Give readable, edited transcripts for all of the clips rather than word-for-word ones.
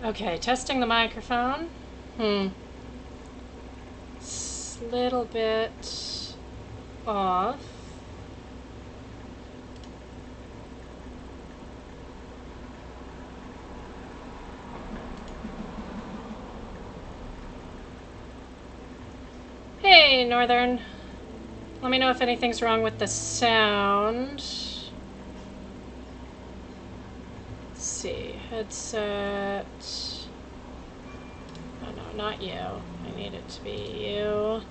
Okay, testing the microphone. It's a little bit off. Hey, Northern. Let me know if anything's wrong with the sound. Let's see. Headset. Oh no, not you. I need it to be you.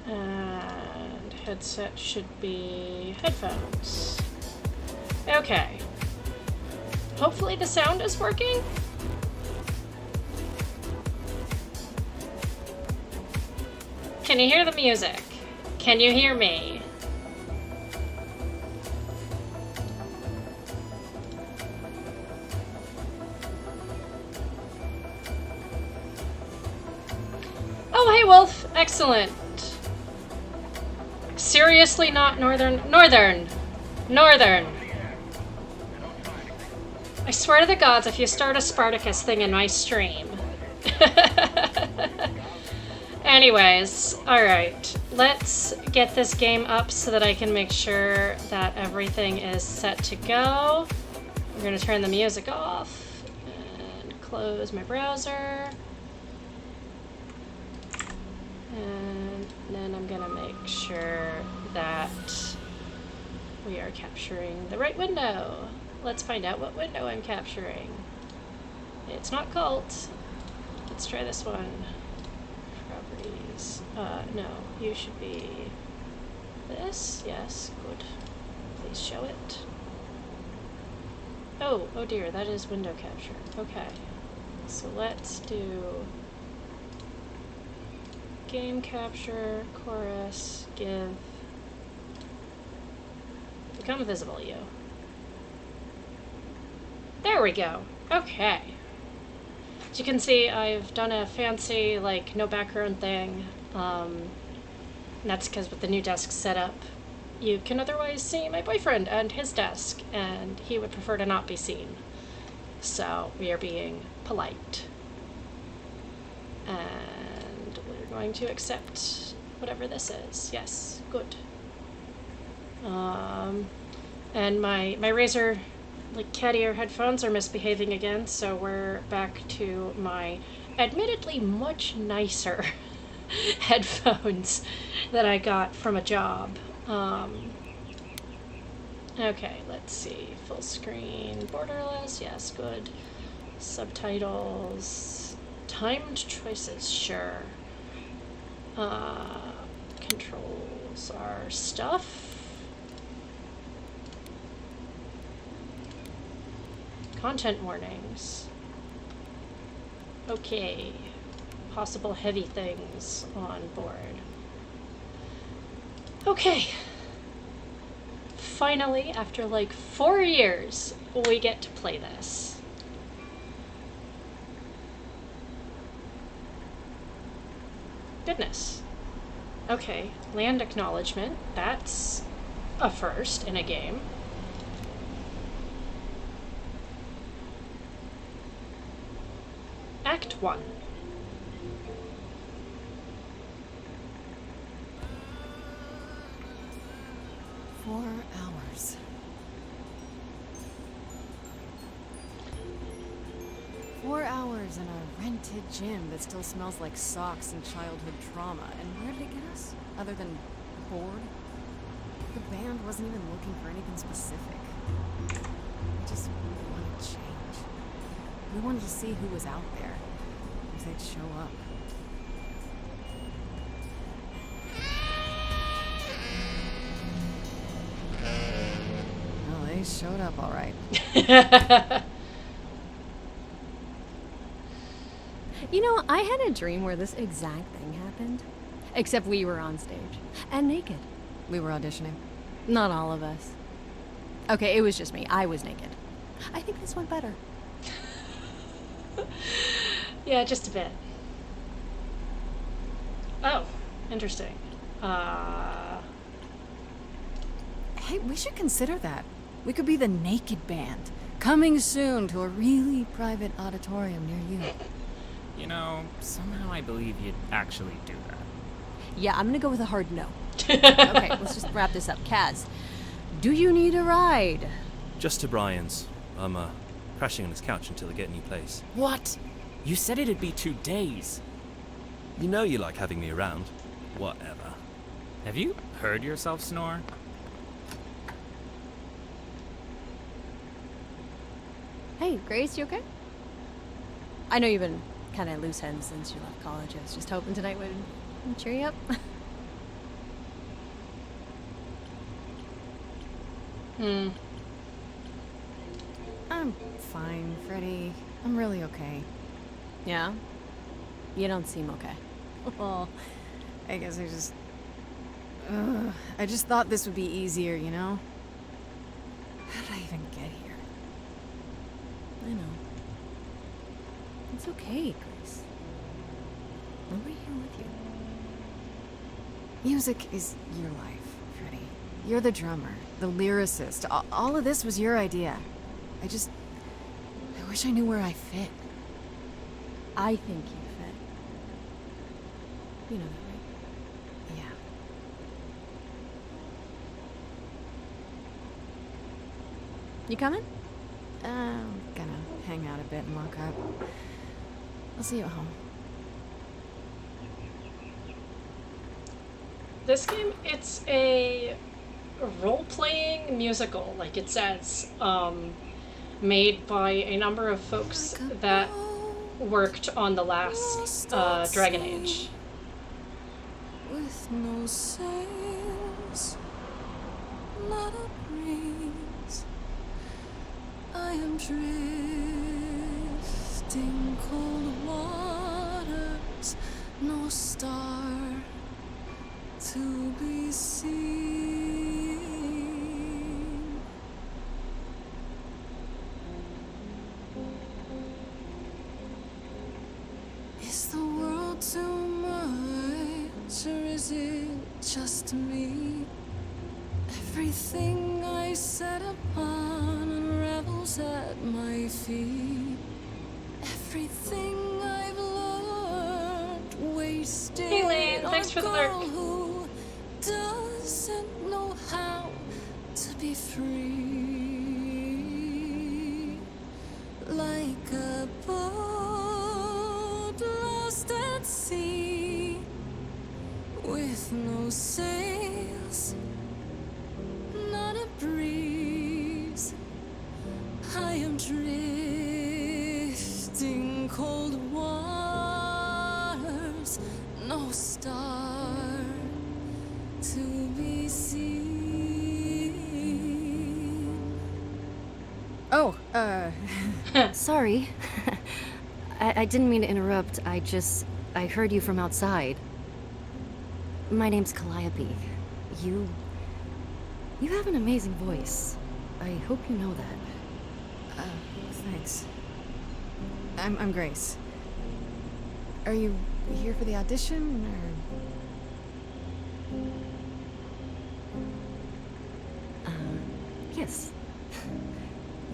And headset should be headphones. Okay. Hopefully the sound is working. Can you hear the music? Can you hear me? Oh, hey, Wolf. Excellent. Seriously not Northern? Northern! Northern! I swear to the gods, if you start a Spartacus thing in my stream. Anyways, alright. Let's get this game up so that I can make sure that everything is set to go. I'm going to turn the music off and close my browser. And then I'm going to make sure that we are capturing the right window. Let's find out what window I'm capturing. It's not cult. Let's try this one. Properties. No, you should be this. Yes, good. Please show it. Oh dear, that is window capture. Okay. So let's do game capture, chorus, give. Become visible, you. There we go. Okay. As you can see, I've done a fancy, like, no background thing. And that's because with the new desk setup, you can otherwise see my boyfriend and his desk, and he would prefer to not be seen. So we are being polite. And we're going to accept whatever this is. Yes, good. And my Razer, like, cat ear headphones are misbehaving again, so we're back to my admittedly much nicer headphones that I got from a job. Okay, let's see. Full screen, borderless, yes, good. Subtitles, timed choices, sure. Controls are stuff. Content warnings. Okay. Possible heavy things on board. Okay. Finally, after like 4 years, we get to play this. Goodness. Okay, land acknowledgement. That's a first in a game. Act 1. Hours. 4 hours in a rented gym that still smells like socks and childhood trauma. And where did it get us? Other than bored? The band wasn't even looking for anything specific. We just wanted change. We wanted to see who was out there. If they'd show up. Well, they showed up all right. You know, I had a dream where this exact thing happened. Except we were on stage. And naked. We were auditioning. Not all of us. Okay, it was just me. I was naked. I think this went better. Yeah, just a bit. Oh, interesting. Hey, we should consider that. We could be the naked band. Coming soon to a really private auditorium near you. You know, somehow I believe you'd actually do that. Yeah, I'm gonna go with a hard no. Okay, let's just wrap this up. Kaz, do you need a ride? Just to Brian's. I'm crashing on his couch until I get a new place. What? You said it'd be 2 days. You know you like having me around. Whatever. Have you heard yourself snore? Hey, Grace, you okay? I know you've been kind of loose ends since you left college. I was just hoping tonight would cheer you up. I'm fine, Freddy. I'm really okay. Yeah? You don't seem okay. Well, I guess I just thought this would be easier, you know? How did I even get here? I know. It's okay, Grace. I'll be here with you. Music is your life, Freddy. You're the drummer, the lyricist. All of this was your idea. I wish I knew where I fit. I think you fit. You know that, right? Yeah. You coming? I'm gonna hang out a bit and lock up. I'll see you at home. This game, it's a role-playing musical, like it says, made by a number of folks that worked on the last Dragon Age. With no sails, not a breeze, I am drifting cold waters, no star to be seen. Is the world too much, or is it just me? Everything I set upon unravels at my feet. Everything I've learned wasted. Hey, Lane, thanks for the lurk. Who doesn't know how to be free, like a boat lost at sea, with no sails, not a breeze. I am drifting cold waters, no star to be seen. Oh, Sorry. I didn't mean to interrupt. I heard you from outside. My name's Calliope. You have an amazing voice. I hope you know that. Thanks. I'm Grace. Are you here for the audition, or? Yes.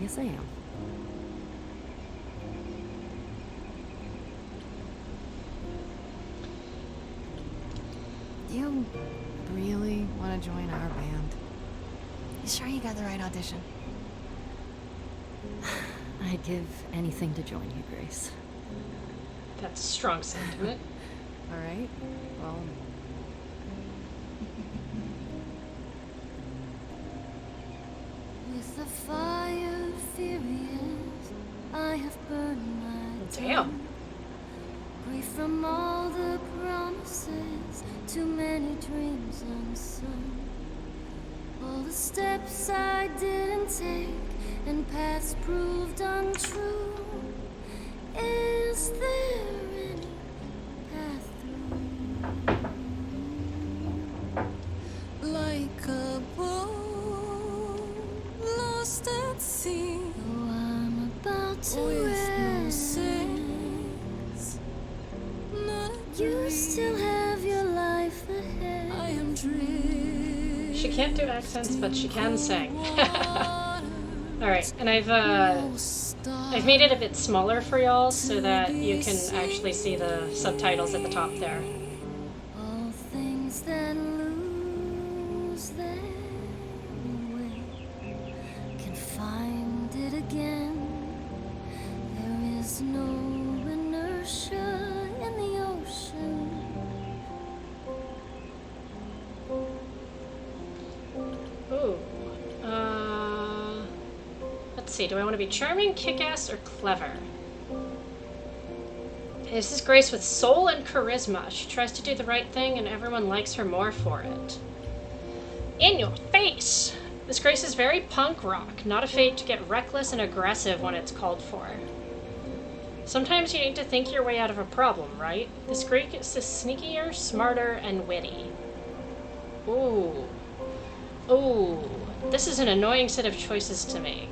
Yes, I am. You really want to join our band? You sure you got the right audition? I'd give anything to join you, Grace. That's a strong sentiment. All right. Well, with the fire furious, I have burned my Damn. Grief from all the promises, too many dreams unsung. All the steps I didn't take and paths proved untrue. Is there any path through? like a boat lost at sea, Oh, I'm about to with no end. sails, not a You breeze. still have your life ahead. I am drifting. She can't do accents, but she can sing. waters, Alright, and I've made it a bit smaller for y'all so that you can actually see the subtitles at the top there. All things that lose their way can find it again. There is no inertia in the ocean. Ooh. Let's see, do I want to be charming, kick-ass, or clever? This is Grace with soul and charisma. She tries to do the right thing and everyone likes her more for it. In your face! This Grace is very punk rock, not afraid to get reckless and aggressive when it's called for. Sometimes you need to think your way out of a problem, right? This Grace is sneakier, smarter, and witty. Ooh. Ooh. This is an annoying set of choices to make.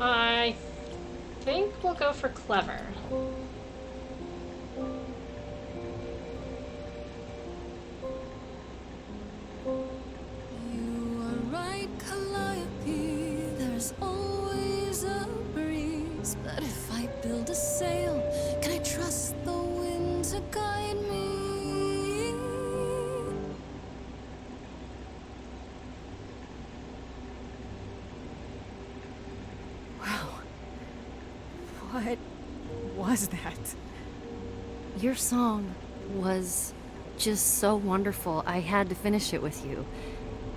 I think we'll go for clever. You are right, Calliope. There's always a breeze. But if I build a sail, can I trust the wind to guide me? Wow. What was that? Your song was just so wonderful. I had to finish it with you.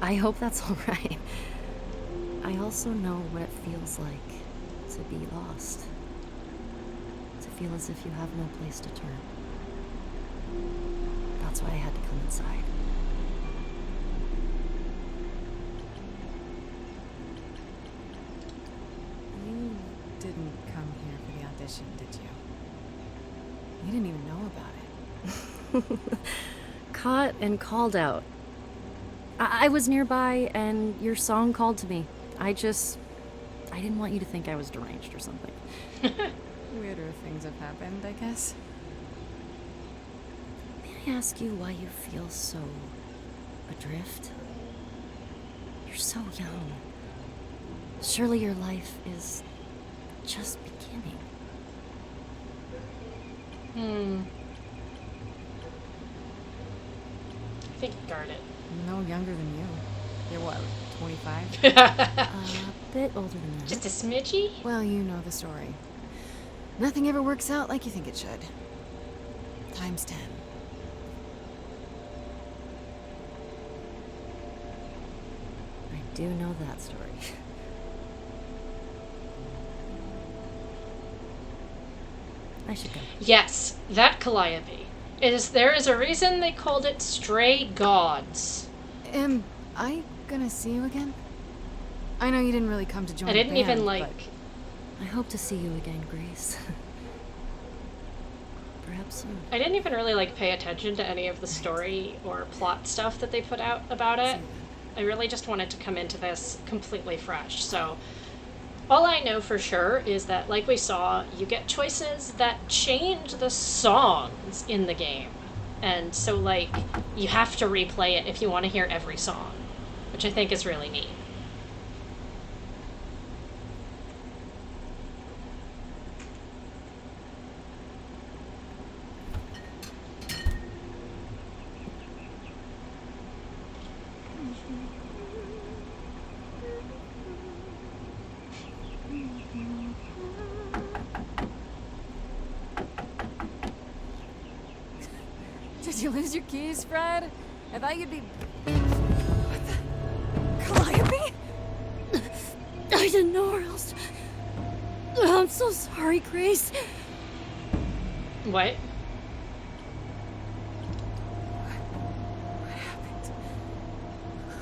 I hope that's all right. I also know what it feels like to be lost. To feel as if you have no place to turn. That's why I had to come inside. You didn't come here for the audition, did you? You didn't even know about it. Caught and called out. I was nearby and your song called to me. I didn't want you to think I was deranged or something. Weirder things have happened, I guess. May I ask you why you feel so adrift? You're so young. Surely your life is just beginning. I think guard it. No younger than you. You're what, 25? A bit older than that. Just a smidgy? Well, you know the story. Nothing ever works out like you think it should. Times 10. I do know that story. I should go. Yes, that Calliope. There is a reason they called it Stray Gods. Am I gonna see you again? I know you didn't really come to join I the didn't band, even like... I hope to see you again, Grace. Perhaps soon. I didn't even really like pay attention to any of the story or plot stuff that they put out about it. I really just wanted to come into this completely fresh. So all I know for sure is that, like we saw, you get choices that change the songs in the game. And so, like, you have to replay it if you want to hear every song, which I think is really neat. Did you lose your keys, Fred? I thought you'd be... What the... Calliope? I didn't know where else. I'm so sorry, Grace. What? What happened?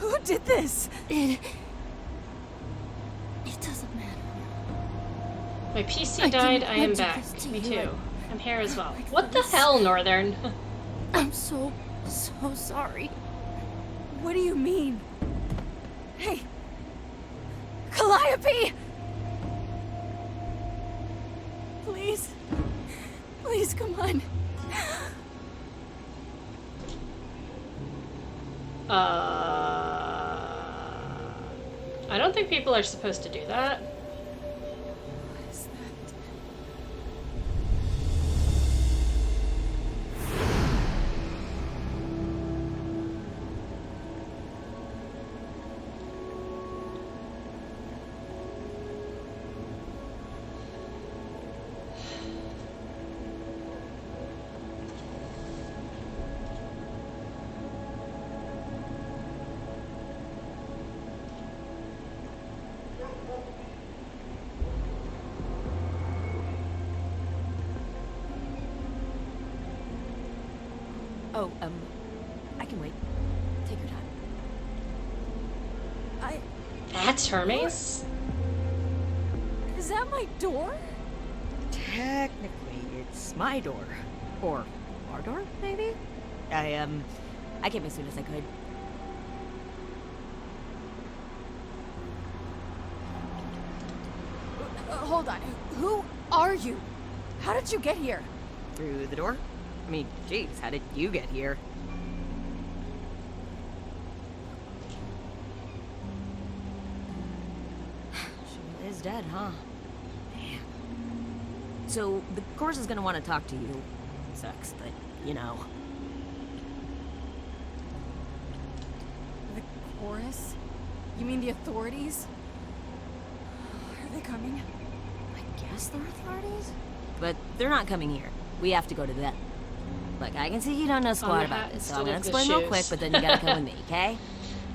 Who did this? It doesn't matter. My PC I died, didn't I am want to back. this to Me you. too. I'm here as well. Like What the this. hell, Northern? I'm so sorry. What do you mean? Hey! Calliope! Please. Please, come on. I don't think people are supposed to do that. What is that? Oh, I can wait. Take your time. That's Hermes? Is that my door? Technically, it's my door. Or our door, maybe? I came as soon as I could. Hold on. Who are you? How did you get here? Through the door? I mean, geez, how did you get here? She is dead, huh? Damn. So, the course is gonna want to talk to you. Sucks, but, you know. The chorus? You mean the authorities? Are they coming? I guess they're authorities? But they're not coming here. We have to go to them. Look, I can see you don't know On squat the about hat this, so instead I'm gonna of the explain real shoes. quick, but then you gotta come with me, okay?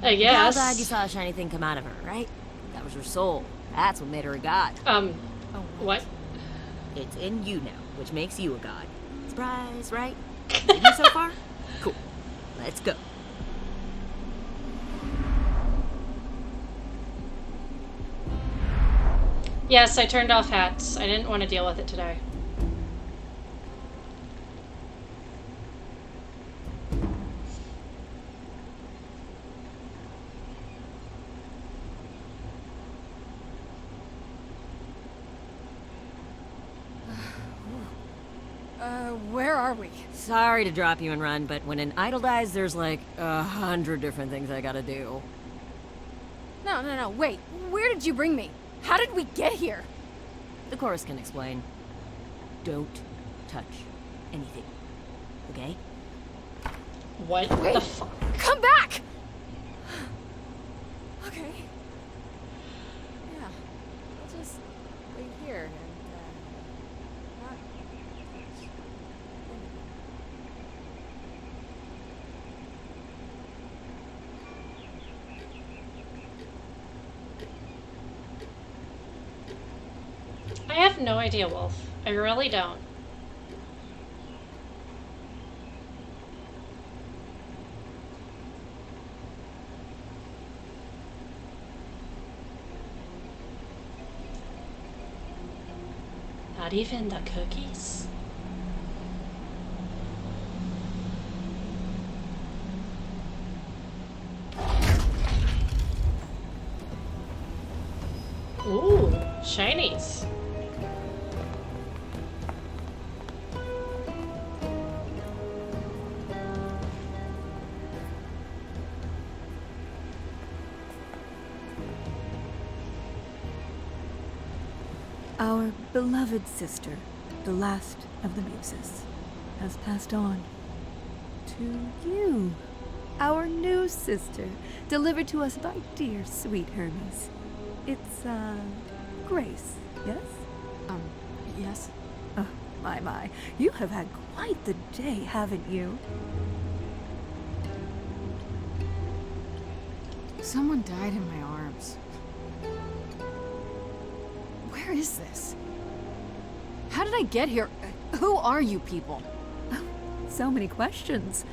I Gal guess. died, you saw a shiny thing come out of her, right? That was her soul. That's what made her a god. What? It's in you now, which makes you a god. Surprise, right? See me so far? Cool. Let's go. Yes, I turned off hats. I didn't want to deal with it today. Where are we? Sorry to drop you and run, but when an idol dies, there's like 100 different things I gotta do. No, wait. Where did you bring me? How did we get here? The chorus can explain. Don't touch anything. Okay? What Wait. the fuck? Come back! Okay. Yeah. I'll just wait here and, not touch anything. I have no idea, Wolf. I really don't. Not even the cookies? Ooh, shinies. Our beloved sister, the last of the muses, has passed on to you. Our new sister, delivered to us by dear sweet Hermes. It's, Grace, yes? Yes? Oh, my. You have had quite the day, haven't you? Someone died in my arms. Where is this? How did I get here? Who are you people? Oh, so many questions.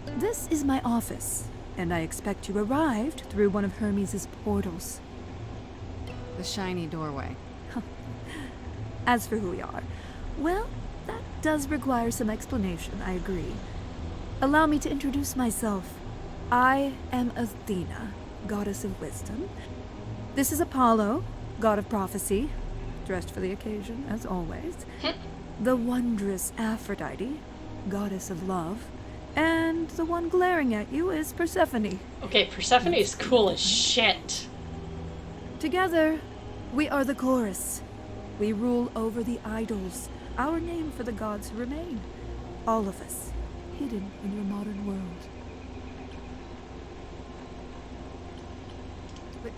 This is my office, and I expect you arrived through one of Hermes' portals. The shiny doorway. As for who we are, well, that does require some explanation, I agree. Allow me to introduce myself. I am Athena, goddess of wisdom. This is Apollo, god of prophecy, dressed for the occasion, as always. The wondrous Aphrodite, goddess of love. And the one glaring at you is Persephone. Okay, Persephone is cool as shit. Together, we are the chorus. We rule over the idols, our name for the gods who remain. All of us, hidden in your modern world. But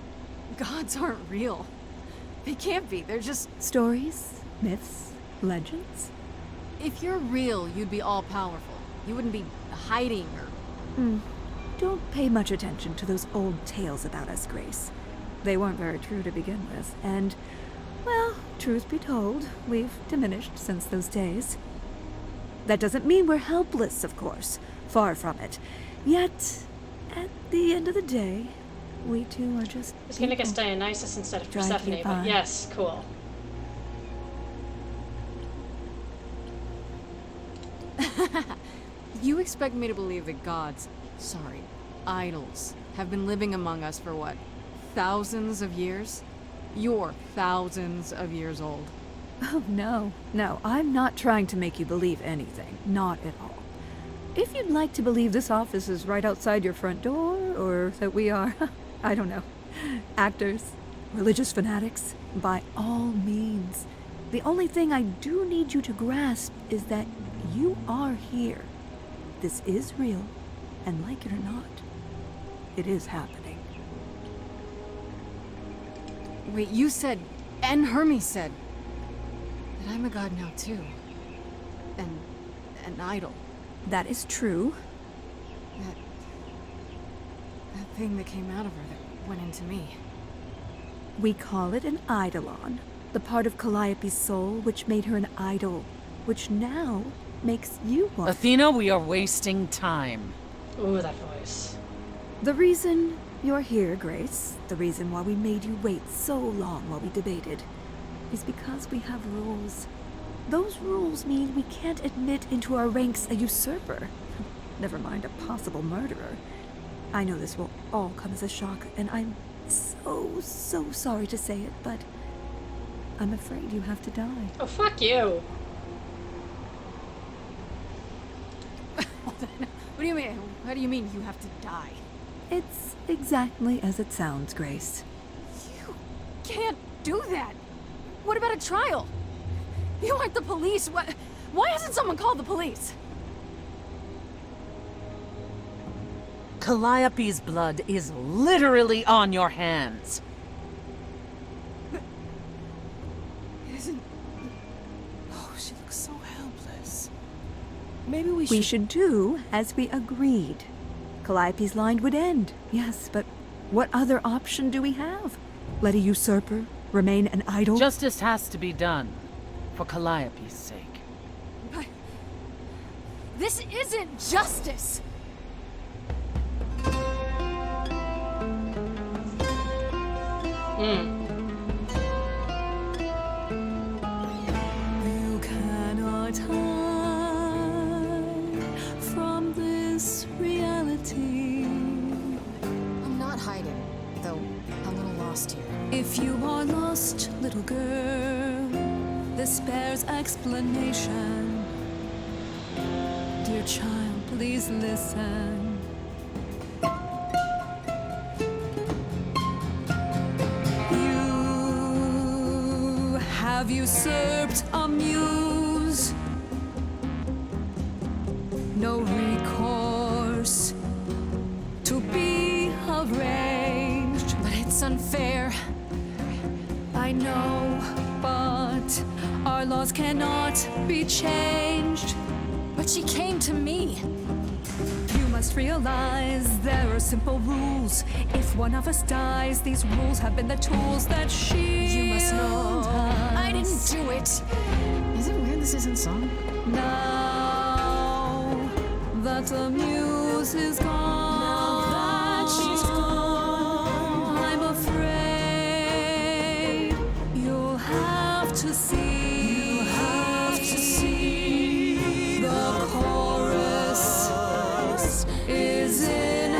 gods aren't real. They can't be. They're just... Stories, myths, legends. If you're real, you'd be all-powerful. You wouldn't be hiding or... Don't pay much attention to those old tales about us, Grace. They weren't very true to begin with, and, well, truth be told, we've diminished since those days. That doesn't mean we're helpless, of course. Far from it. Yet, at the end of the day, we too are just I was gonna guess Dionysus instead of Trying to Persephone, get but by. yes, cool. You expect me to believe that gods, sorry, idols, have been living among us for what, thousands of years? You're thousands of years old. Oh, no. No, I'm not trying to make you believe anything. Not at all. If you'd like to believe this office is right outside your front door, or that we are, I don't know, actors, religious fanatics, by all means. The only thing I do need you to grasp is that you are here. This is real, and like it or not, it is happening. Wait, you said, and Hermes said, that I'm a god now too. And an idol. That is true. That thing that came out of her that went into me. We call it an eidolon, the part of Calliope's soul which made her an idol, which now makes you one. Athena, we are wasting time. Ooh, that voice. The reason you're here, Grace, the reason why we made you wait so long while we debated, is because we have rules. Those rules mean we can't admit into our ranks a usurper. Never mind a possible murderer. I know this will all come as a shock, and I'm so sorry to say it, but I'm afraid you have to die. Oh, fuck you. What do you mean? What do you mean you have to die? It's exactly as it sounds, Grace. You can't do that. What about a trial? You aren't the police. Why hasn't someone called the police? Calliope's blood is literally on your hands. Isn't... Oh, she looks so helpless. Maybe we We should do as we agreed. Calliope's line would end, yes, but what other option do we have? Let a usurper remain an idol? Justice has to be done, for Calliope's sake. But... this isn't justice! You cannot hide from this reality. I'm not hiding, though a little lost here. If you are lost, little girl, this bears explanation. Dear child, please listen. You have usurped a muse. No recourse to be arranged. But it's unfair. I know, but our laws cannot be changed. But she came to me. You must realize there are simple rules. If one of us dies, these rules have been the tools that shield You must know I didn't us. do it. Is it weird this isn't song? Now that the muse is gone, Now that she's gone, I'm afraid you'll have to see. you'll have to see The chorus is in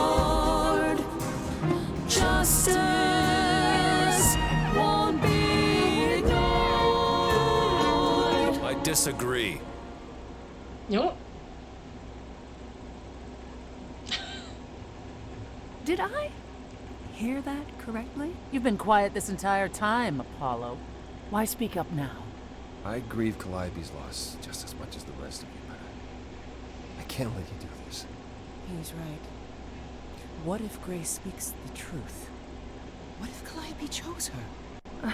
accord. Justice won't be ignored. I disagree. Nope. Did I hear that correctly? You've been quiet this entire time, Apollo. Why speak up now? I grieve Calliope's loss just as much as the rest of you, but I can't let you do this. He's right. What if Grace speaks the truth? What if Calliope chose her?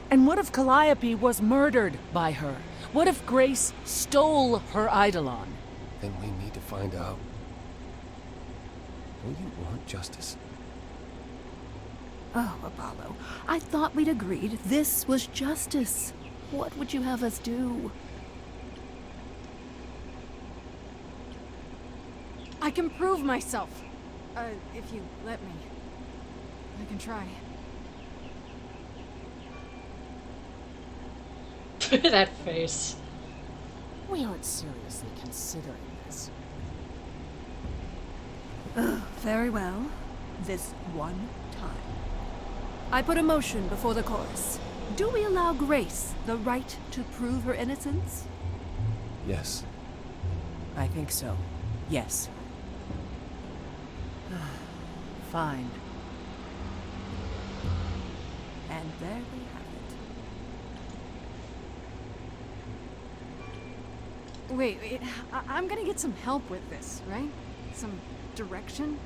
And what if Calliope was murdered by her? What if Grace stole her Eidolon? Then we need to find out. Don't you want justice? Oh, Apollo, I thought we'd agreed this was justice. What would you have us do? I can prove myself. If you let me. I can try. That face. We aren't seriously considering this. Very well. This one time. I put a motion before the chorus. Do we allow Grace the right to prove her innocence? Yes. I think so. Yes. Fine. And there we have it. Wait. I'm gonna get some help with this, right? Some direction?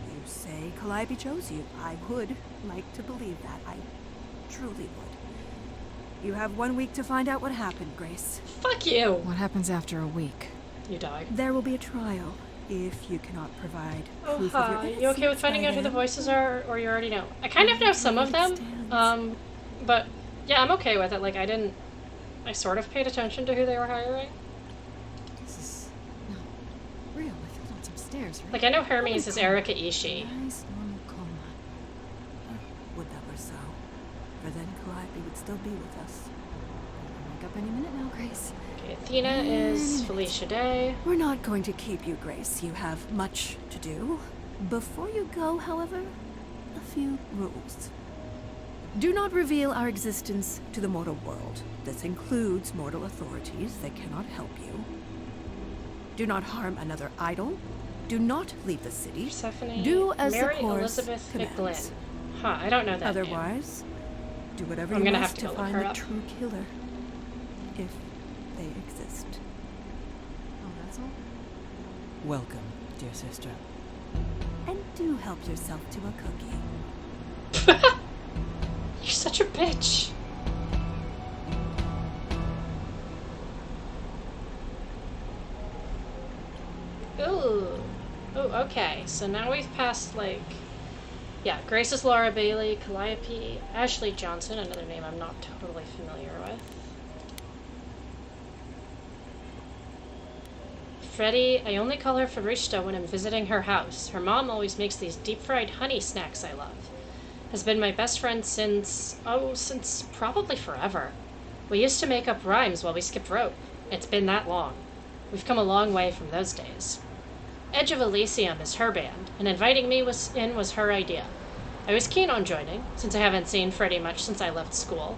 You say Calliope chose you. I would like to believe that. I truly would. You have 1 week to find out what happened, Grace. Fuck you. What happens after a week? You die. There will be a trial if you cannot provide Oh, proof of your hi. innocence. You okay with finding by out who the then. voices are, or you already know? I kind of know some of them, but yeah, I'm okay with it. Like, I sort of paid attention to who they were hiring. This is not real. I fell down some stairs, right? Like, I know Hermes is Erika Ishii. Nice normal coma. Would that were so. For then Calliope would still be with us. I'll wake up any minute now, Grace. Okay, Athena is Felicia Day. We're not going to keep you, Grace. You have much to do. Before you go, however, a few rules. Do not reveal our existence to the mortal world. This includes mortal authorities that cannot help you. Do not harm another idol. Do not leave the city. Persephone. Do as Mary the chorus Elizabeth commands. McGlynn. Huh, I don't know that name. Otherwise, do whatever I'm you gonna must have to go look find her the up. true killer. If they exist. Oh, that's all? Welcome, dear sister. And do help yourself to a cookie. You're such a bitch. Ooh. Oh, okay. So now we've passed, like... Yeah, Grace is Laura Bailey, Calliope, Ashley Johnson, another name I'm not totally familiar with. Freddie, I only call her Farishta when I'm visiting her house. Her mom always makes these deep-fried honey snacks I love. Has been my best friend since probably forever. We used to make up rhymes while we skipped rope. It's been that long. We've come a long way from those days. Edge of Elysium is her band, and inviting me was her idea. I was keen on joining, since I haven't seen Freddie much since I left school,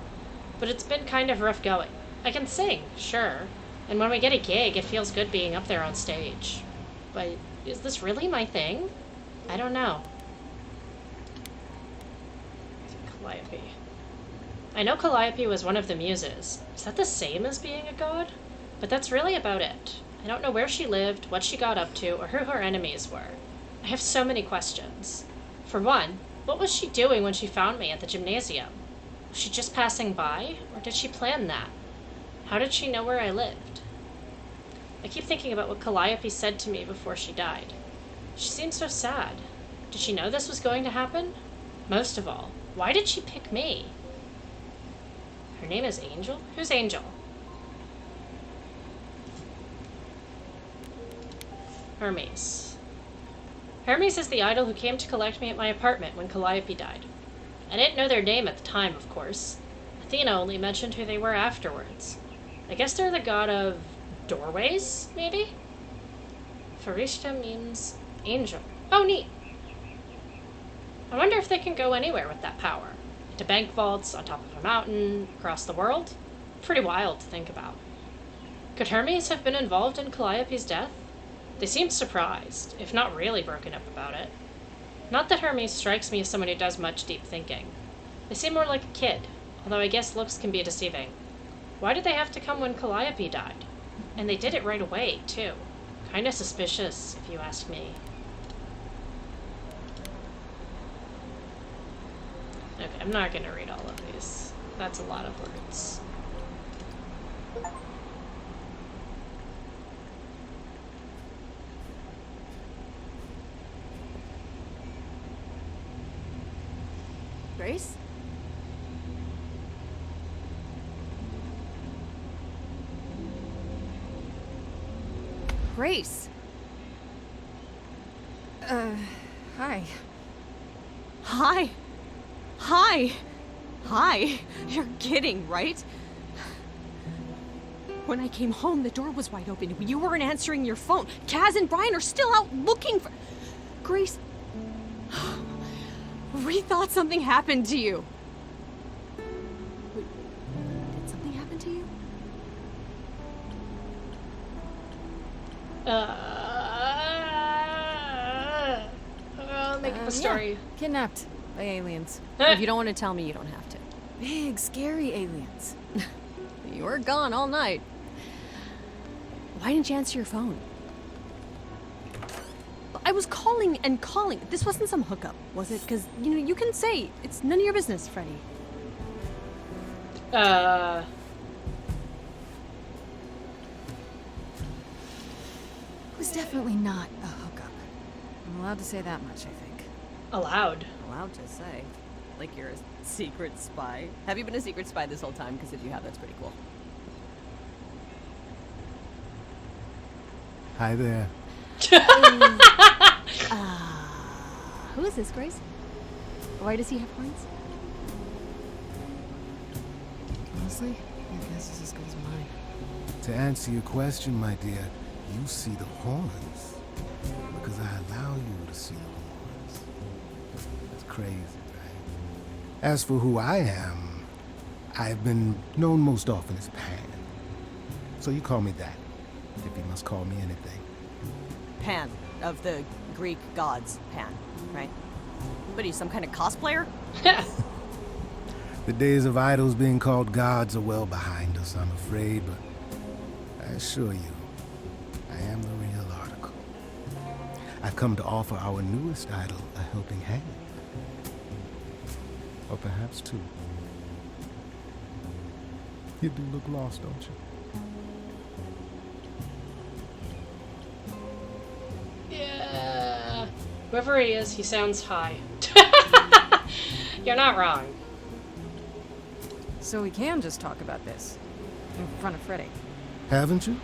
but it's been kind of rough going. I can sing, sure, and when we get a gig, it feels good being up there on stage. But is this really my thing? I don't know. Calliope. I know Calliope was one of the muses. Is that the same as being a god? But that's really about it. I don't know where she lived, what she got up to, or who her enemies were. I have so many questions. For one, what was she doing when she found me at the gymnasium? Was she just passing by, or did she plan that? How did she know where I lived? I keep thinking about what Calliope said to me before she died. She seemed so sad. Did she know this was going to happen? Most of all, why did she pick me? Her name is Angel? Who's Angel? Hermes. Hermes is the idol who came to collect me at my apartment when Calliope died. I didn't know their name at the time, of course. Athena only mentioned who they were afterwards. I guess they're the god of doorways, maybe? Farishta means angel. Oh, neat. I wonder if they can go anywhere with that power. Into bank vaults, on top of a mountain, across the world? Pretty wild to think about. Could Hermes have been involved in Calliope's death? They seemed surprised, if not really broken up about it. Not that Hermes strikes me as someone who does much deep thinking. They seem more like a kid, although I guess looks can be deceiving. Why did they have to come when Calliope died? And they did it right away, too. Kinda suspicious, if you ask me. Okay, I'm not gonna read all of these. That's a lot of words. Grace? Grace! Hi. Hi. Hi. Hi. You're kidding, right? When I came home, the door was wide open. You weren't answering your phone. Kaz and Brian are still out looking for... Grace... We thought something happened to you. Wait, did something happen to you? Make up a story. Yeah. Kidnapped by aliens. If you don't want to tell me, you don't have to. Big, scary aliens. You were gone all night. Why didn't you answer your phone? I was calling and calling. This wasn't some hookup, was it? Because, you know, you can say it's none of your business, Freddy. It was definitely not a hookup. I'm allowed to say that much, I think. Allowed. Allowed to say. Like you're a secret spy. Have you been a secret spy this whole time? Because if you have, that's pretty cool. Hi there. Who is this, Grace? Why does he have horns? Honestly, your guess is as good as mine. To answer your question, my dear, you see the horns because I allow you to see the horns. That's crazy, right? As for who I am, I've been known most often as Pan. So you call me that, if you must call me anything. Pan, of the Greek gods, Pan, right? But he's some kind of cosplayer? The days of idols being called gods are well behind us, I'm afraid, but I assure you, I am the real article. I've come to offer our newest idol a helping hand. Or perhaps two. You do look lost, don't you? Yeah. Whoever he is, he sounds high. You're not wrong. So we can just talk about this in front of Freddy. Haven't you?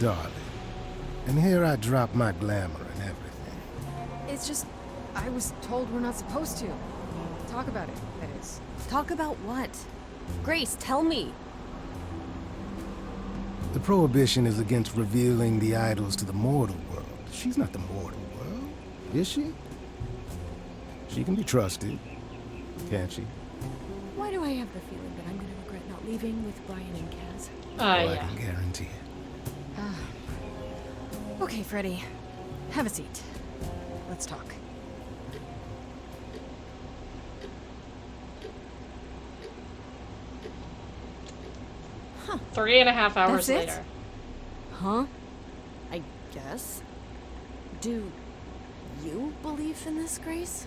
Darling. And here I drop my glamour and everything. It's just, I was told we're not supposed to. Talk about it, that is. Talk about what? Grace, tell me. The prohibition is against revealing the idols to the mortal world. She's not the mortal world, is she? She can be trusted, can't she? Why do I have the feeling that I'm going to regret not leaving with Brian and Kaz? I Yeah. can guarantee it. Okay, Freddy. Have a seat. Let's talk. 3.5 hours That's it? later. Huh? I guess. Do you believe in this, Grace?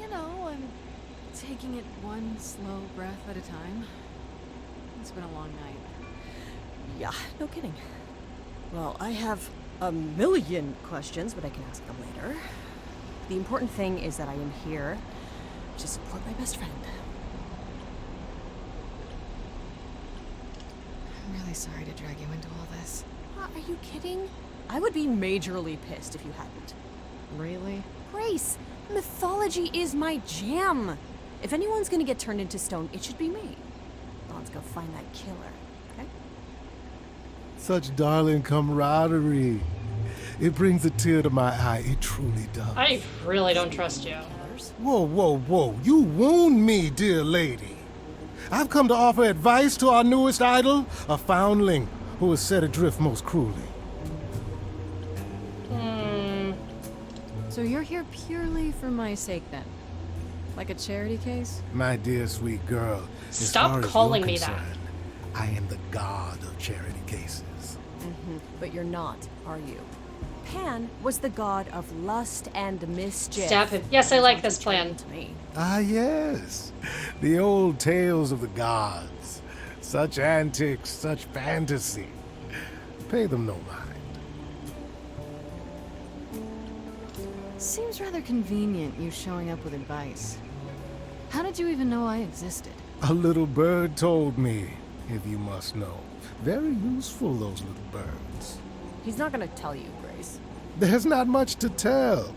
You know, I'm taking it one slow breath at a time. It's been a long night. Yeah, no kidding. Well, I have a million questions, but I can ask them later. The important thing is that I am here to support my best friend. I'm really sorry to drag you into all this. Are you kidding? I would be majorly pissed if you hadn't. Really? Grace, mythology is my jam. If anyone's gonna get turned into stone, it should be me. Let's go find that killer, okay? Such darling camaraderie. It brings a tear to my eye. It truly does. I really don't trust you. Whoa, whoa, whoa. You wound me, dear lady. I've come to offer advice to our newest idol, a foundling who is set adrift most cruelly. So you're here purely for my sake then? Like a charity case? My dear sweet girl, as Stop far as calling you're me that. concerned, I am the god of charity cases. But you're not, are you? Pan was the god of lust and mischief. Stab him. Yes, I like this plan. To me. Ah, yes. The old tales of the gods. Such antics, such fantasy. Pay them no mind. Seems rather convenient, you showing up with advice. How did you even know I existed? A little bird told me, if you must know. Very useful, those little birds. He's not gonna tell you, Grace. There's not much to tell.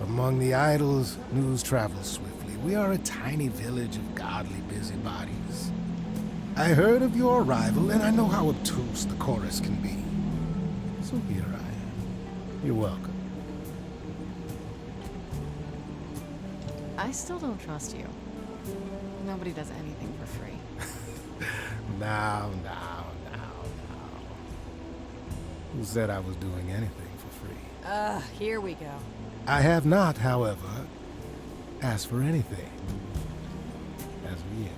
Among the idols, news travels swiftly. We are a tiny village of godly busybodies. I heard of your arrival, and I know how obtuse the chorus can be. So here I am. You're welcome. I still don't trust you. Nobody does anything for free. Now. Who said I was doing anything for free? Here we go. I have not, however, asked for anything. As of yet.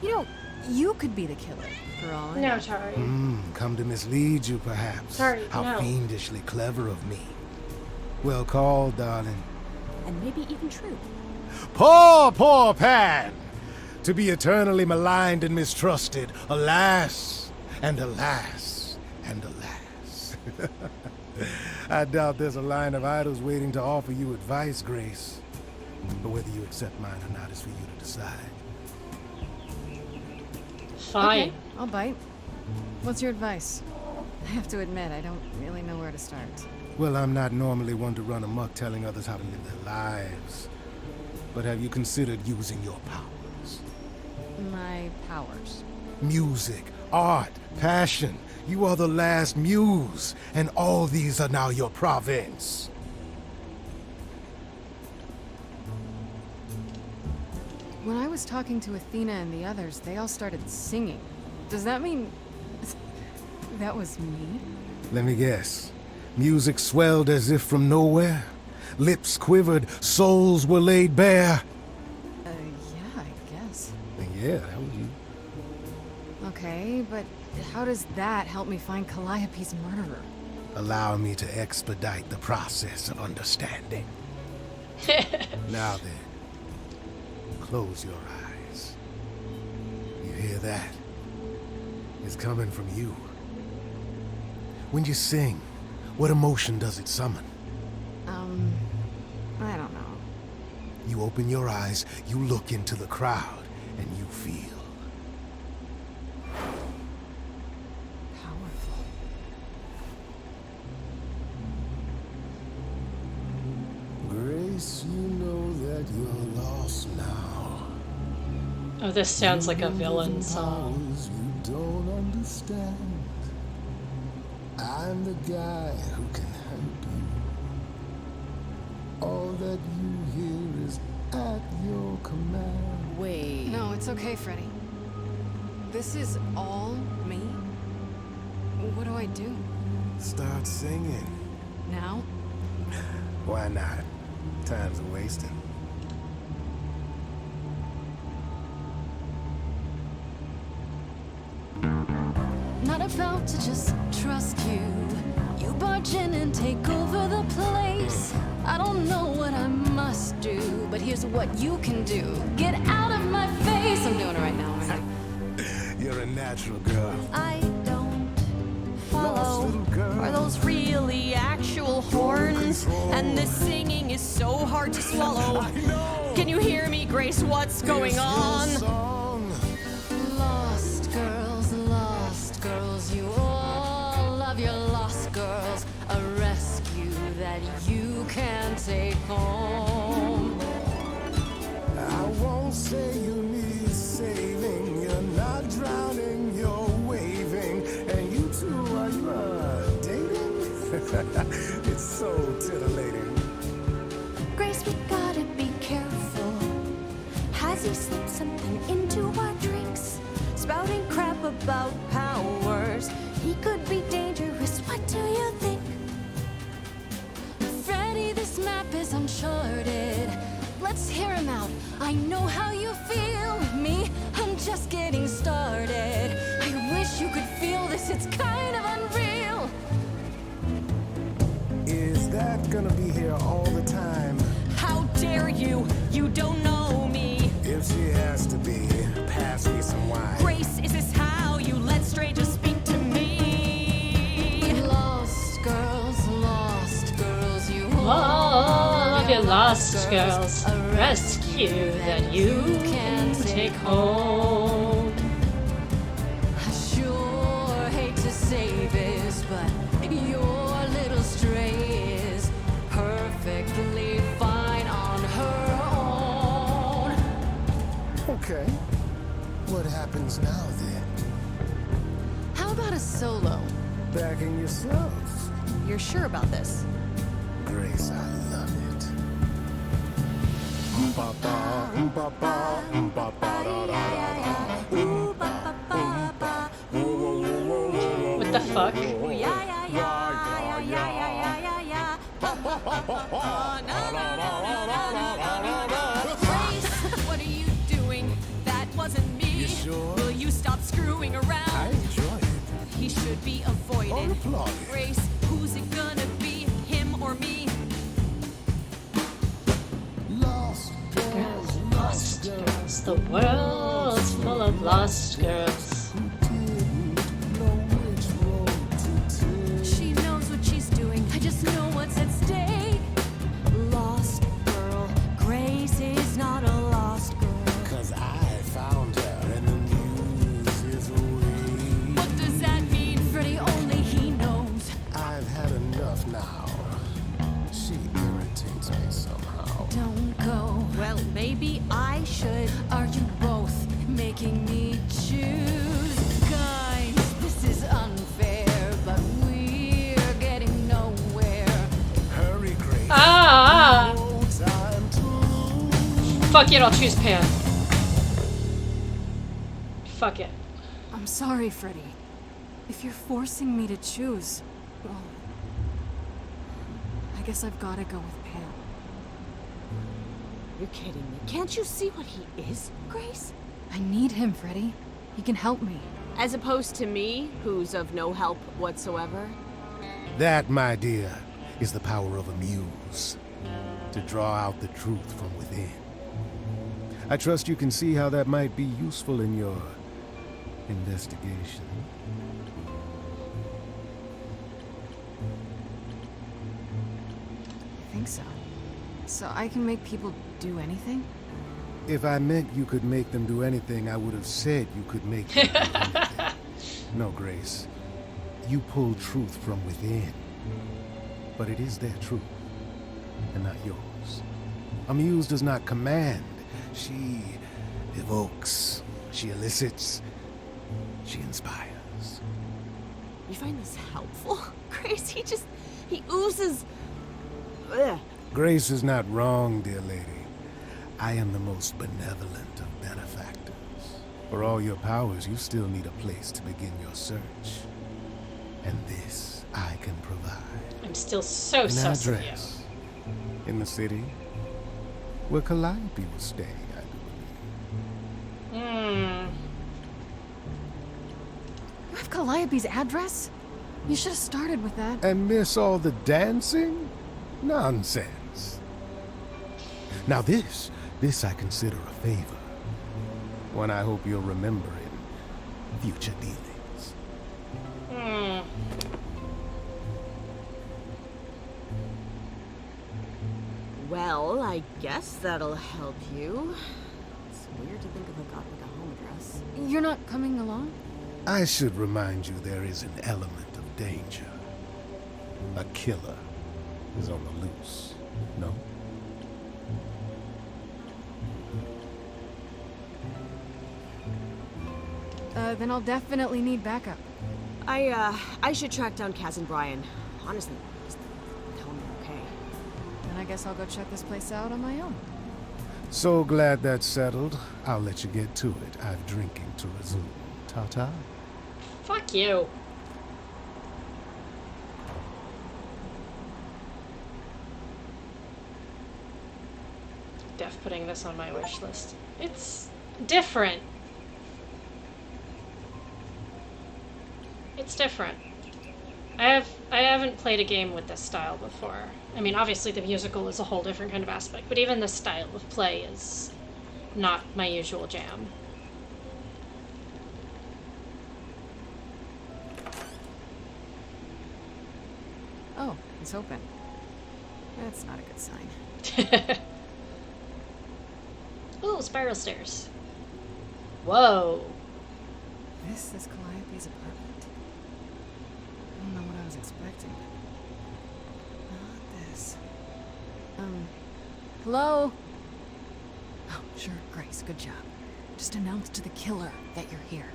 You know, you could be the killer, for all I know. No, Tari. Come to mislead you, perhaps. Sorry, How no. fiendishly clever of me. Well called, darling. And maybe even true. Poor Pan! To be eternally maligned and mistrusted. Alas, and alas, and alas. I doubt there's a line of idols waiting to offer you advice, Grace. But whether you accept mine or not is for you to decide. Fine. Okay, I'll bite. What's your advice? I have to admit, I don't really know where to start. Well, I'm not normally one to run amok telling others how to live their lives. But have you considered using your powers? My powers. Music, art, passion. You are the last muse, and all these are now your province. When I was talking to Athena and the others, they all started singing. Does that mean... that was me? Let me guess. Music swelled as if from nowhere. Lips quivered, souls were laid bare. Yeah, I guess. And yeah, that was you. Okay, but how does that help me find Calliope's murderer? Allow me to expedite the process of understanding. Now then, close your eyes. You hear that? It's coming from you. When you sing, what emotion does it summon? I don't know. You open your eyes, you look into the crowd, and you feel Powerful. Grace, you know that you're lost now. Oh, this sounds like a villain song. Powers you don't understand. I'm the guy who can help you. All that you hear is at your command. Wait. No, it's okay, Freddy. This is all me? What do I do? Start singing. Now? Why not? Time's a wasting. Not about to just trust you. You barge in and take over the place. I don't know what I must do, but here's what you can do. Get out of my face. I'm doing it right now. You're a natural girl. I don't Lost follow. little girl. Are those really actual horns? And this singing is so hard to swallow. I know. Can you hear me, Grace? What's going It's your on? song. Lost girls, you all love your lost girls. A rescue that you can take home. I won't say you need saving. You're not drowning, you're waving. And you two, are you dating? It's so titillating. Grace, we gotta be careful. Has he slipped something into our drinks? Spouting crap about powers. This map is uncharted. Let's hear him out. I know how you feel with me. I'm just getting started. I wish you could feel this. It's kind of unreal. Is that gonna be here all the time? How dare you? You don't know me. If she has to be, pass me some wine. Grace, is this how you let strangers speak to me? Lost girls, you All of your lost girls, a rescue that you can take home. I sure hate to say this, but your little stray is perfectly fine on her own. Okay. What happens now then? How about a solo? Backing yourself. You're sure about this? Grace, I love it. Ba-ba, ba-ba, ba-ba, da, da, da, da. What the fuck? Grace, what are you doing? That wasn't me. You sure? Will you stop screwing around? I enjoy it. He should be avoided. Unapplauded. Grace, who's it gonna be? Him or me? Lost girls, Lost girls. The world's full of lost girls. who didn't know which road to take. She knows what she's doing. I just know what's at stake. Lost girl. Grace is not a lost girl. 'Cause I found her and the news is away. What does that mean? Freddie, only he knows. I've had enough now. She irritates me somehow. Don't go. Well, maybe I should. Are you both making me choose? Guys, this is unfair, but we're getting nowhere. Hurry, Grace. Ah! No time to lose. Fuck it, I'll choose Pan. Fuck it. I'm sorry, Freddie. If you're forcing me to choose, well, I guess I've gotta go with Pam. You're kidding me. Can't you see what he is, Grace? I need him, Freddie. He can help me. As opposed to me, who's of no help whatsoever. That, my dear, is the power of a muse. To draw out the truth from within. I trust you can see how that might be useful in your investigation. I think so. So I can make people do anything? If I meant you could make them do anything, I would have said you could make them do anything. No, Grace. You pull truth from within. But it is their truth, and not yours. A muse does not command. She evokes. She elicits. She inspires. You find this helpful, Grace? He oozes. Ugh. Grace is not wrong, dear lady. I am the most benevolent of benefactors. For all your powers, you still need a place to begin your search. And this I can provide. I'm still so An sus of you. address in the city where Calliope was staying, I do believe. You have Calliope's address? You should have started with that. And miss all the dancing? Nonsense. Now this I consider a favor. One I hope you'll remember in future dealings. Well, I guess that'll help you. It's weird to think of a god with a home address. You're not coming along? I should remind you there is an element of danger. A killer is on the loose, no? Then I'll definitely need backup. I should track down Kaz and Brian. Honestly, just tell them they're okay. Then I guess I'll go check this place out on my own. So glad that's settled. I'll let you get to it. I've drinking to resume. Ta-ta. Fuck you. putting this on my wish list. It's different. It's different. I haven't played a game with this style before. I mean, obviously the musical is a whole different kind of aspect, but even the style of play is not my usual jam. Oh, it's open. That's not a good sign. Ooh, spiral stairs. Whoa. This is Calliope's apartment. I don't know what I was expecting, but not this. Hello? Oh, sure, Grace, good job. Just announce to the killer that you're here.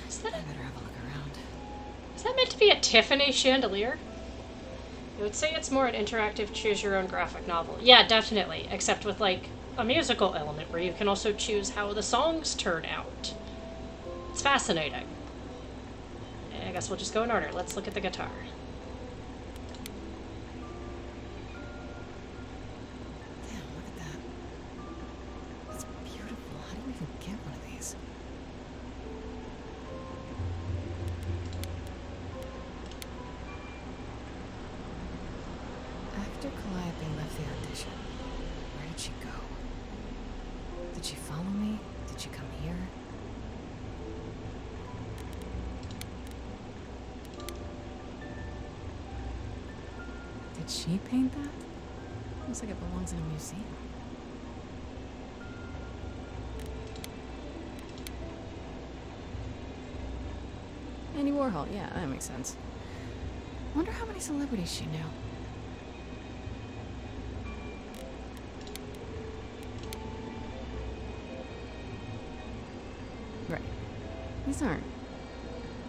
Is that I better have a look around. Is that meant to be a Tiffany chandelier? I would say it's more an interactive choose-your-own graphic novel. Yeah, definitely. Except with, like, a musical element where you can also choose how the songs turn out. It's fascinating. I guess we'll just go in order. Let's look at the guitar. Damn, look at that. It's beautiful. How do you even get one of these? After Calliope left the audition, where did she go? Did she follow me? Did she come here? Did she paint that? Looks like it belongs in a museum. Andy Warhol, yeah, that makes sense. Wonder how many celebrities she knew. Right. These aren't...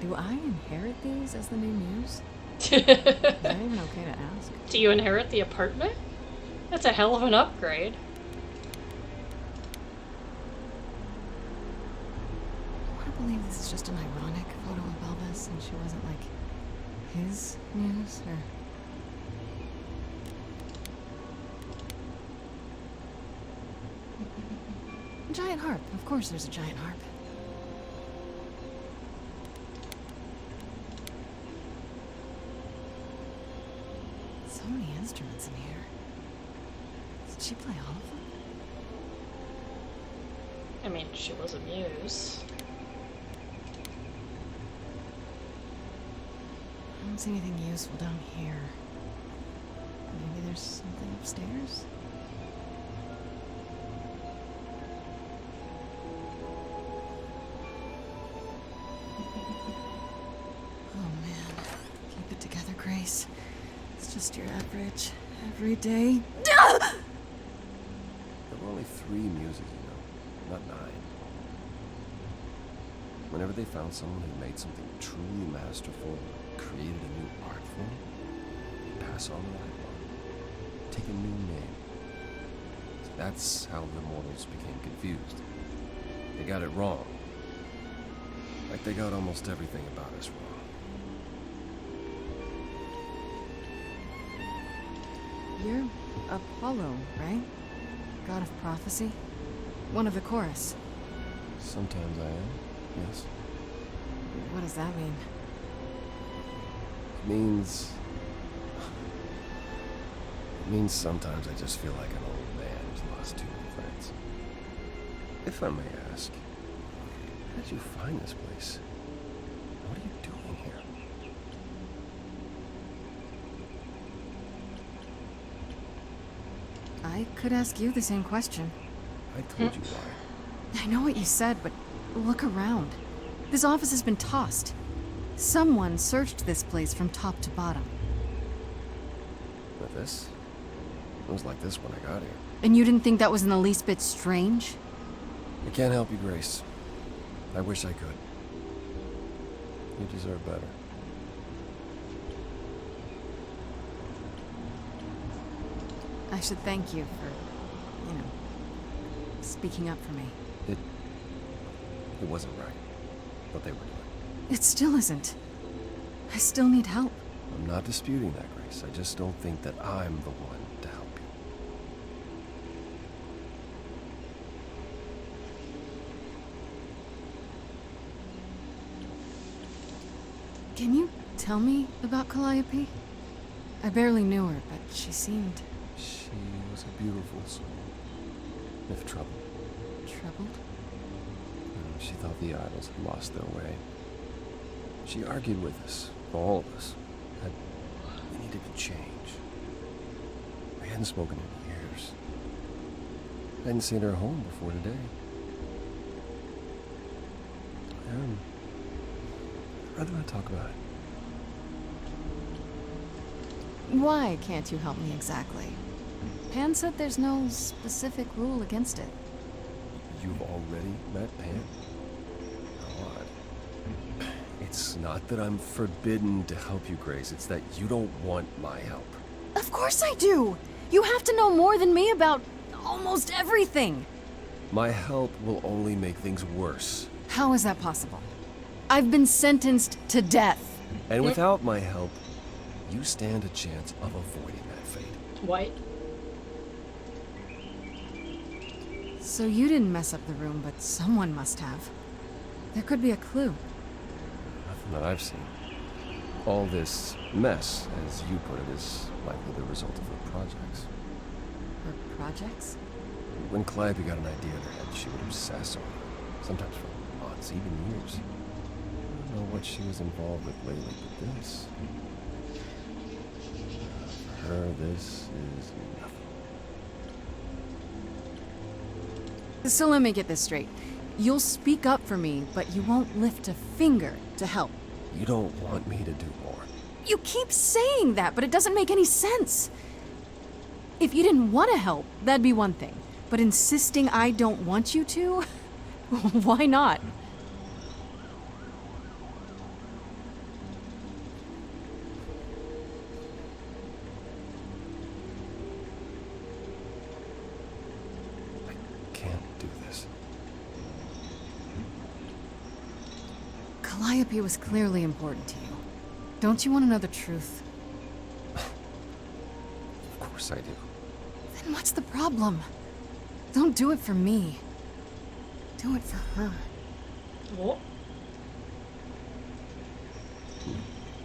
Do I inherit these as the new muse? Is that even okay to ask? Do you inherit the apartment? That's a hell of an upgrade. I want to believe this is just an ironic photo of Elvis and she wasn't like his muse or... A giant harp. Of course there's a giant harp. So many instruments in here. Did she play all of them? I mean, she was a muse. I don't see anything useful down here. Maybe there's something upstairs? Oh man. Keep it together, Grace. It's just your average, everyday... There were only 3 muses, not 9. Whenever they found someone who made something truly masterful or created a new art form, they'd pass on the light on, take a new name. That's how the mortals became confused. They got it wrong. Like they got almost everything about us wrong. You're Apollo, right? God of prophecy? One of the chorus. Sometimes I am, yes. What does that mean? It means sometimes I just feel like an old man who's lost too many friends. If I may ask, how did you find this place? What are you doing here? I could ask you the same question. I told you why. I know what you said, but look around. This office has been tossed. Someone searched this place from top to bottom. With this? It was like this when I got here. And you didn't think that was in the least bit strange? I can't help you, Grace. I wish I could. You deserve better. I should thank you for, speaking up for me. It wasn't right, what they were doing. It still isn't. I still need help. I'm not disputing that, Grace. I just don't think that I'm the one to help you. Can you tell me about Calliope? I barely knew her, but she seemed... She was a beautiful soul, if troubled. troubled. She thought the idols had lost their way. She argued with us, all of us, that we needed to change. We hadn't spoken in years. I hadn't seen her home before today. I'd rather not talk about it. Why can't you help me exactly? Pan said there's no specific rule against it. You've already met Pan? Odd. It's not that I'm forbidden to help you, Grace. It's that you don't want my help. Of course I do! You have to know more than me about almost everything! My help will only make things worse. How is that possible? I've been sentenced to death. And without my help, you stand a chance of avoiding that fate. White. So you didn't mess up the room, but someone must have. There could be a clue. Nothing that I've seen. All this mess, as you put it, is likely the result of her projects. Her projects? When Calliope got an idea in her head, she would obsess over it, sometimes for months, even years. I don't know what she was involved with lately, but this... for her, this is nothing. So let me get this straight. You'll speak up for me, but you won't lift a finger to help. You don't want me to do more. You keep saying that, but it doesn't make any sense. If you didn't want to help, that'd be one thing. But insisting I don't want you to? Why not? I can't do this. Calliope was clearly important to you. Don't you want to know the truth? Of course I do. Then what's the problem? Don't do it for me. Do it for her. What?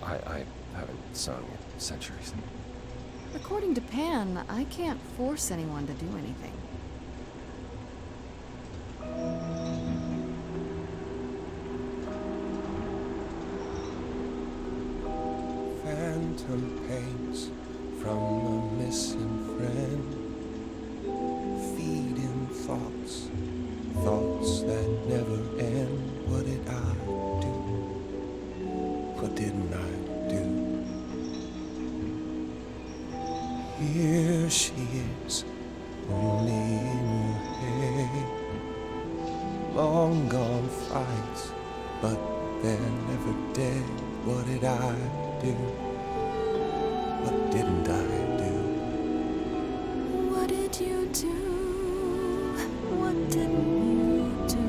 I haven't sung in centuries. According to Pan, I can't force anyone to do anything. Phantom pains from a missing friend, feeding thoughts, thoughts that never end. What did I do? What didn't I do? Here she is, only in your head. Long gone fights, but they're never dead. What did I do? What didn't I do? What did you do? What didn't you do?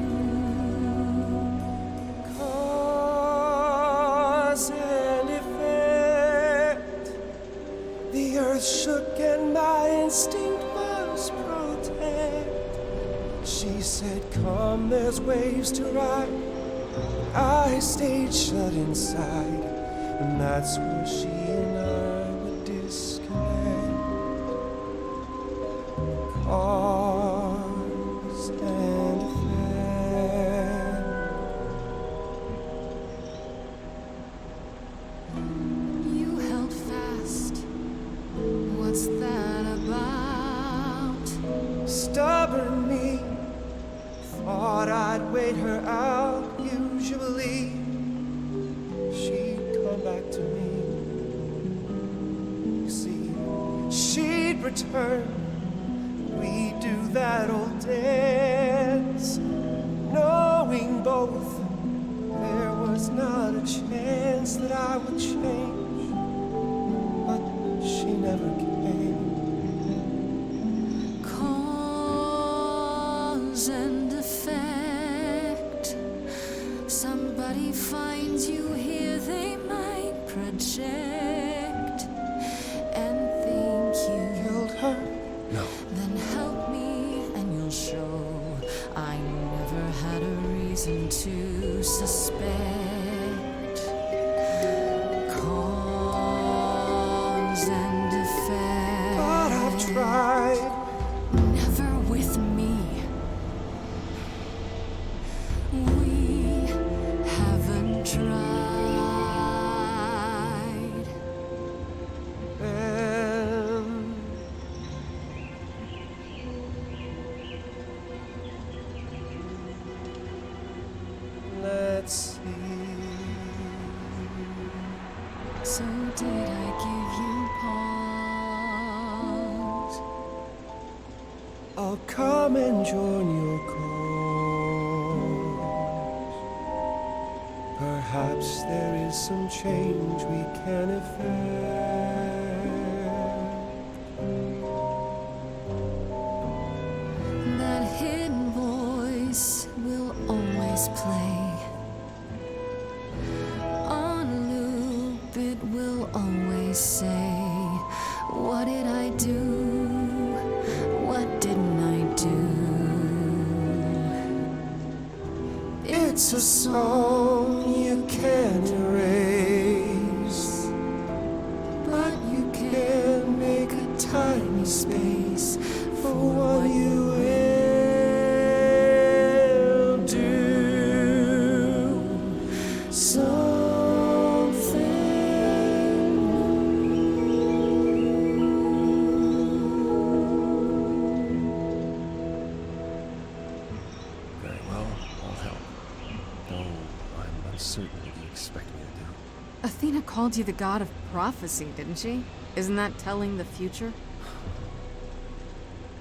Cause and effect. The earth shook and my instinct was protect. She said, come, there's waves to ride. I stayed shut inside, and that's where she and I would disconnect. Cause and effect. You held fast. What's that about? Stubborn me, thought I'd wait her out. Usually, she'd come back to me. You see, she'd return. We'd do that old dance, knowing both there was not a chance that I would change. But she never came. Cause and effect. Somebody finds you here, they might project and think you Killed her? No. Then help me and you'll show I never had a reason to suspect. did I give you pause? I'll come and join your cause. Perhaps there is some change we can effect. That hidden voice will always play. On loop, it will always say, what did I do? What didn't I do? It's a song you can't erase, but you can make a tiny space for what you will do. Very well, I'll help. Though I'm uncertain what you expect me to do. Athena called you the god of prophecy, didn't she? Isn't that telling the future?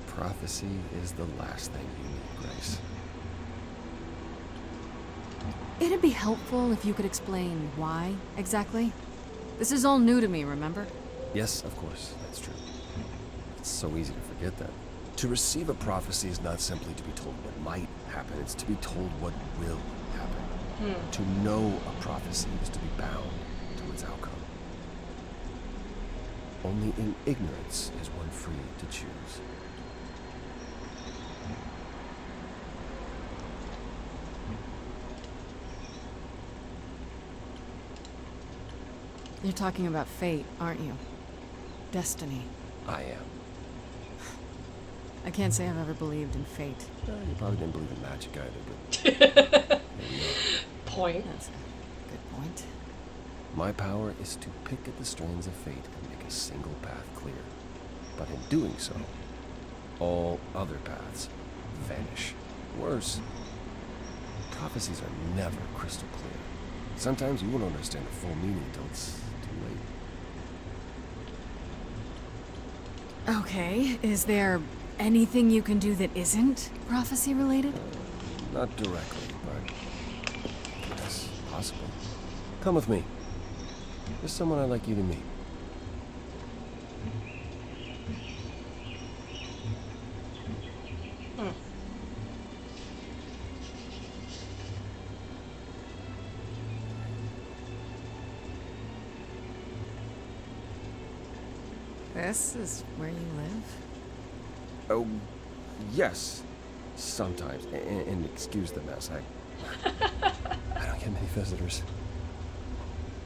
Prophecy is the last thing you need, Grace. It'd be helpful if you could explain why, exactly. This is all new to me, remember? Yes, of course, that's true. It's so easy to forget that. To receive a prophecy is not simply to be told what might happen, it's to be told what will happen. To know a prophecy is to be bound to its outcome. Only in ignorance is one free to choose. You're talking about fate, aren't you? Destiny. I am. I can't say I've ever believed in fate. You probably didn't believe in magic either, but Point. That's a good point. my power is to pick at the strands of fate and make a single path clear. But in doing so, all other paths vanish. Worse, prophecies are never crystal clear. Sometimes you won't understand the full meaning until it's too late. Okay, is there anything you can do that isn't prophecy related? Not directly, but yes, possible. Come with me. There's someone I'd like you to meet. This is where you live? Oh, yes. Sometimes. And excuse the mess. I don't get many visitors.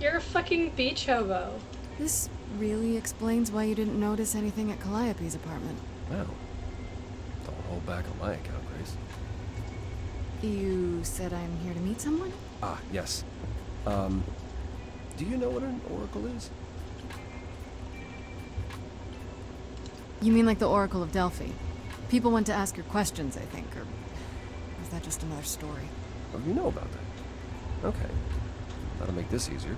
You're a fucking beach hobo. This really explains why you didn't notice anything at Calliope's apartment. Well, don't hold back on my account, Grace. You said I'm here to meet someone? Ah, yes. Do you know what an oracle is? You mean like the Oracle of Delphi? People went to ask her questions, I think, or is that just another story? Oh, you know about that. Okay. That'll make this easier.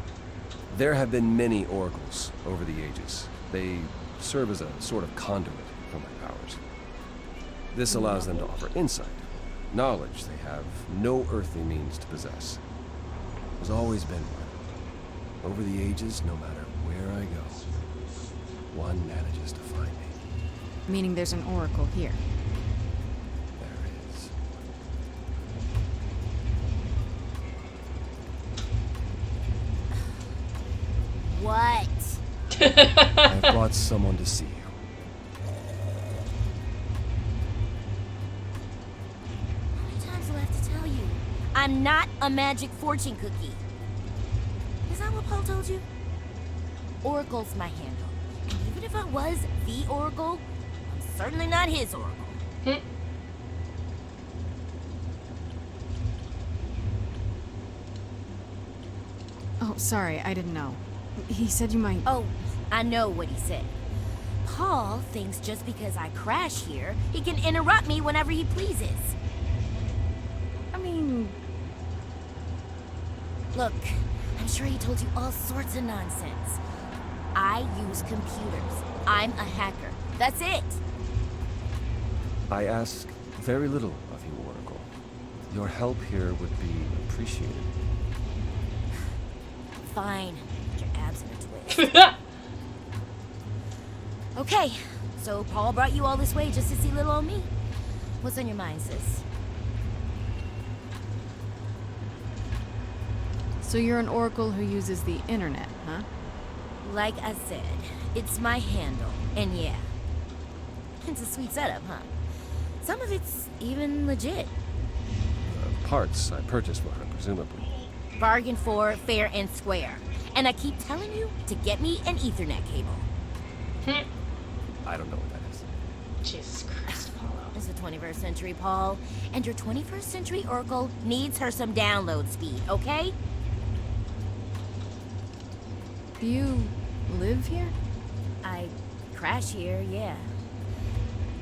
There have been many oracles over the ages. They serve as a sort of conduit for my powers. This allows them to offer insight, knowledge they have no earthly means to possess. There's always been one. Over the ages, no matter where I go, one manages to find me. Meaning there's an oracle here. There is. What? I've brought someone to see you. How many times do I have to tell you? I'm not a magic fortune cookie. Is that what Paul told you? Oracle's my handle. And even if I was the Oracle, I'm certainly not his Oracle. Oh, sorry, I didn't know. He said you might... Oh, I know what he said. Paul thinks just because I crash here, he can interrupt me whenever he pleases. I mean... Look, I'm sure he told you all sorts of nonsense. I use computers. I'm a hacker. That's it. I ask very little of you, Oracle. Your help here would be appreciated. Fine. Your abs in a twist. Okay, so Paul brought you all this way just to see little old me. What's on your mind, sis? So you're an oracle who uses the internet, huh? Like I said, it's my handle. And yeah, it's a sweet setup, huh? Some of it's even legit. Parts I purchased for her, presumably. Bargain for, fair and square. And I keep telling you to get me an Ethernet cable. I don't know what that is. Jesus Christ, Apollo. It's the 21st century, Paul. And your 21st century Oracle needs her some download speed, okay? Do you live here? I crash here, yeah.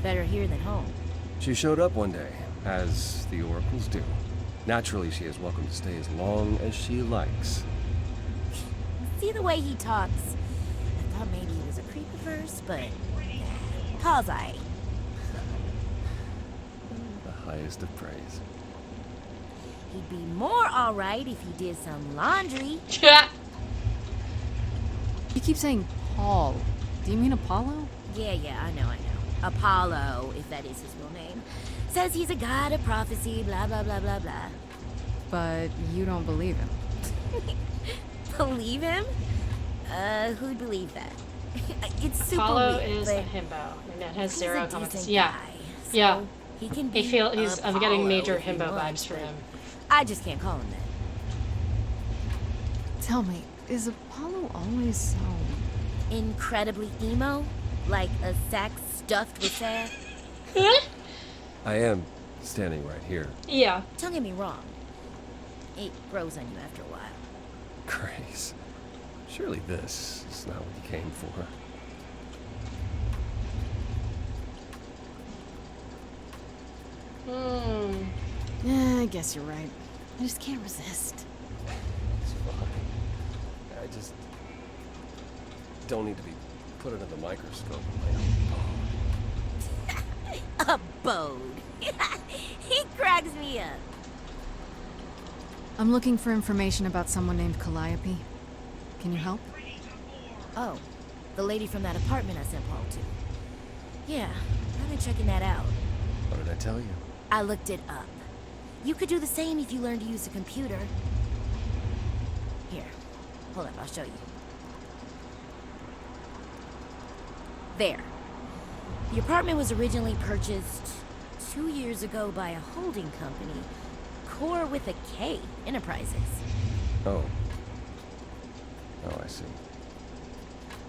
Better here than home. She showed up one day, as the oracles do. Naturally, she is welcome to stay as long as she likes. See the way he talks? I thought maybe he was a creep at first, but Paul's aight. The highest of praise. He'd be more alright if he did some laundry. You keep saying Paul. Do you mean Apollo? Yeah, I know. Apollo, if that is his real name, says he's a god of prophecy, blah, blah, blah, blah, blah. But you don't believe him. Believe him? Who'd believe that? It's super Apollo weird, is but a himbo. And that has he's zero a comments. decent Yeah. guy, so Yeah. He can be I'm getting Apollo major if he himbo wants, vibes for but him. I just can't call him that. Tell me, is Apollo always so... Incredibly emo? Like a sack stuffed with sad? I am standing right here. Yeah. Don't get me wrong. It grows on you after a while. Grace, surely this is not what you came for. Yeah, I guess you're right. I just can't resist. It's fine. I just don't need to be put under the microscope in my own A bode. He cracks me up. I'm looking for information about someone named Calliope. Can you help? Oh, the lady from that apartment I sent Paul to. Yeah, I've been checking that out. What did I tell you? I looked it up. You could do the same if you learned to use a computer. Here, hold up, I'll show you. There. The apartment was originally purchased 2 years ago by a holding company, Core with a K Enterprises. Oh, I see.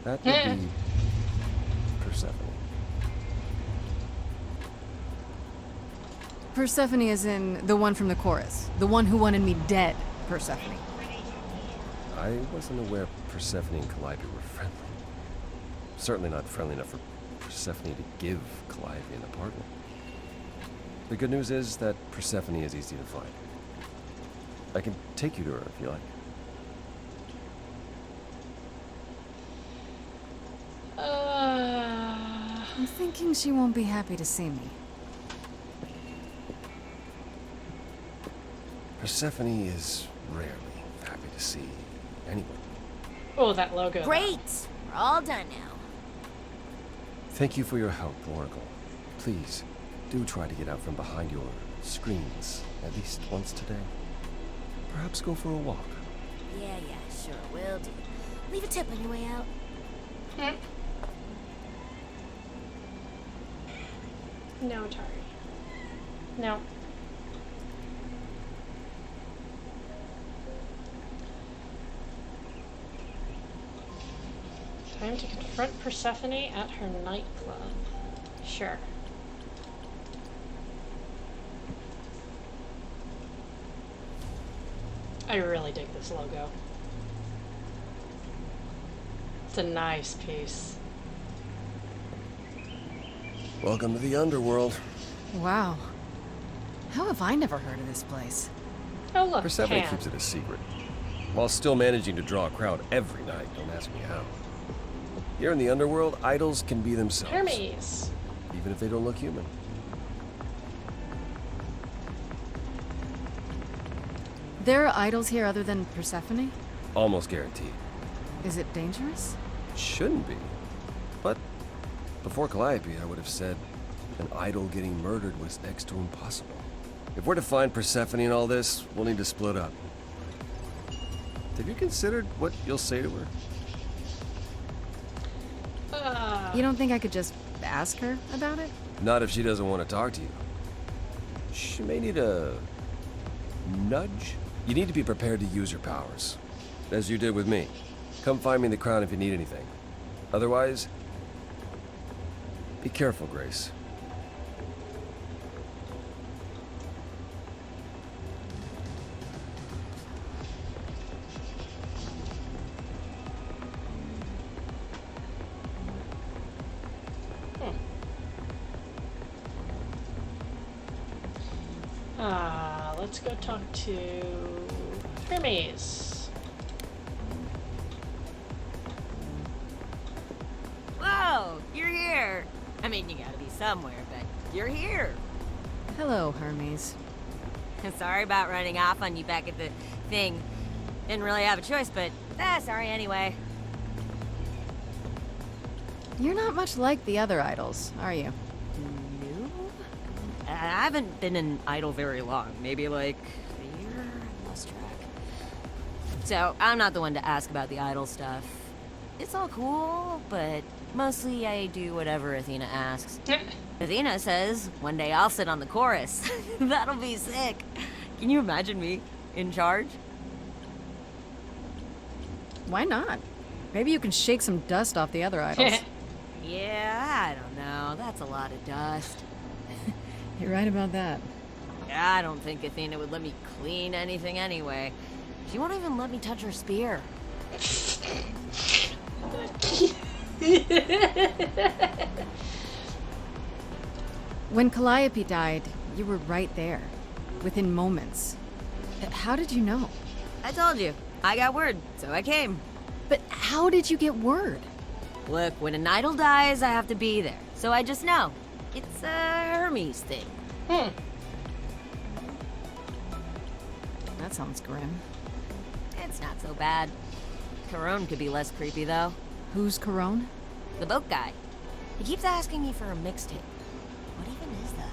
That would be Persephone. Persephone is in the one from the chorus. The one who wanted me dead, Persephone. I wasn't aware Persephone and Calliope were friendly. Certainly not friendly enough for Persephone to give Calliope an apartment. The good news is that Persephone is easy to find. I can take you to her if you like. I'm thinking she won't be happy to see me. Persephone is rarely happy to see anyone. Oh, that logo. Great! We're all done now. Thank you for your help, Oracle. Please, do try to get out from behind your screens at least once today. Perhaps go for a walk. Yeah, sure, will do. Leave a tip on your way out. No, Atari. No. Time to confront Persephone at her nightclub. Sure. I really dig this logo. It's a nice piece. Welcome to the underworld. Wow. How have I never heard of this place? Oh, look, Persephone Pan. keeps it a secret, while still managing to draw a crowd every night. Don't ask me how. Here in the underworld, idols can be themselves. Hermes. Even if they don't look human. There are idols here other than Persephone? Almost guaranteed. Is it dangerous? Shouldn't be. But before Calliope, I would have said an idol getting murdered was next to impossible. If we're to find Persephone in all this, we'll need to split up. Have you considered what you'll say to her? You don't think I could just ask her about it? Not if she doesn't want to talk to you. She may need a nudge. You need to be prepared to use your powers, as you did with me. Come find me in the crown if you need anything. Otherwise, be careful, Grace. Let's go talk to Hermes. Whoa, you're here. I mean, you gotta be somewhere, but you're here. Hello, Hermes. Sorry about running off on you back at the thing. Didn't really have a choice, but sorry anyway. You're not much like the other idols, are you? No? I haven't been an idol very long. Maybe like a year? I lost track. So, I'm not the one to ask about the idol stuff. It's all cool, but mostly I do whatever Athena asks. Athena says one day I'll sit on the chorus. That'll be sick. Can you imagine me in charge? Why not? Maybe you can shake some dust off the other idols. Yeah, I don't know. That's a lot of dust. You're right about that. I don't think Athena would let me clean anything anyway. She won't even let me touch her spear. When Calliope died, you were right there, within moments. How did you know? I told you. I got word, so I came. But how did you get word? Look, when an idol dies, I have to be there. So I just know. It's a Hermes thing. That sounds grim. It's not so bad. Corone could be less creepy, though. Who's Corone? The boat guy. He keeps asking me for a mixtape. What even is that?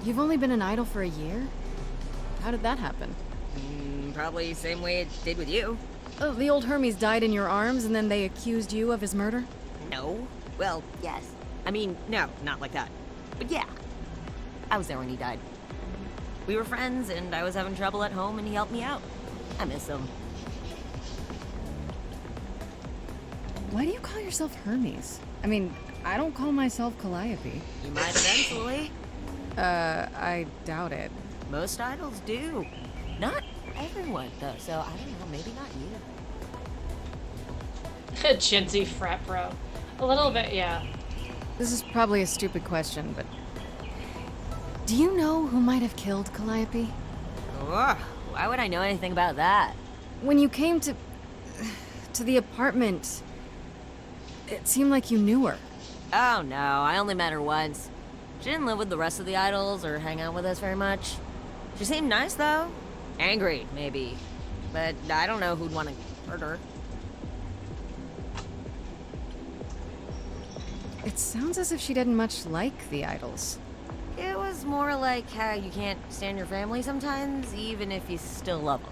You've only been an idol for a year? How did that happen? Probably same way it did with you. Oh, the old Hermes died in your arms and then they accused you of his murder? No. Well, yes. I mean, no, not like that. But yeah. I was there when he died. We were friends, and I was having trouble at home, and he helped me out. I miss him. Why do you call yourself Hermes? I mean, I don't call myself Calliope. You might eventually. I doubt it. Most idols do. Not everyone, though, so I don't know, maybe not you. Gen Z frat bro. A little bit, yeah. This is probably a stupid question, but... do you know who might have killed Calliope? Why would I know anything about that? When you came to the apartment, it seemed like you knew her. Oh no, I only met her once. She didn't live with the rest of the idols or hang out with us very much. She seemed nice though. Angry, maybe. But I don't know who'd want to hurt her. It sounds as if she didn't much like the idols. It was more like how you can't stand your family sometimes, even if you still love them.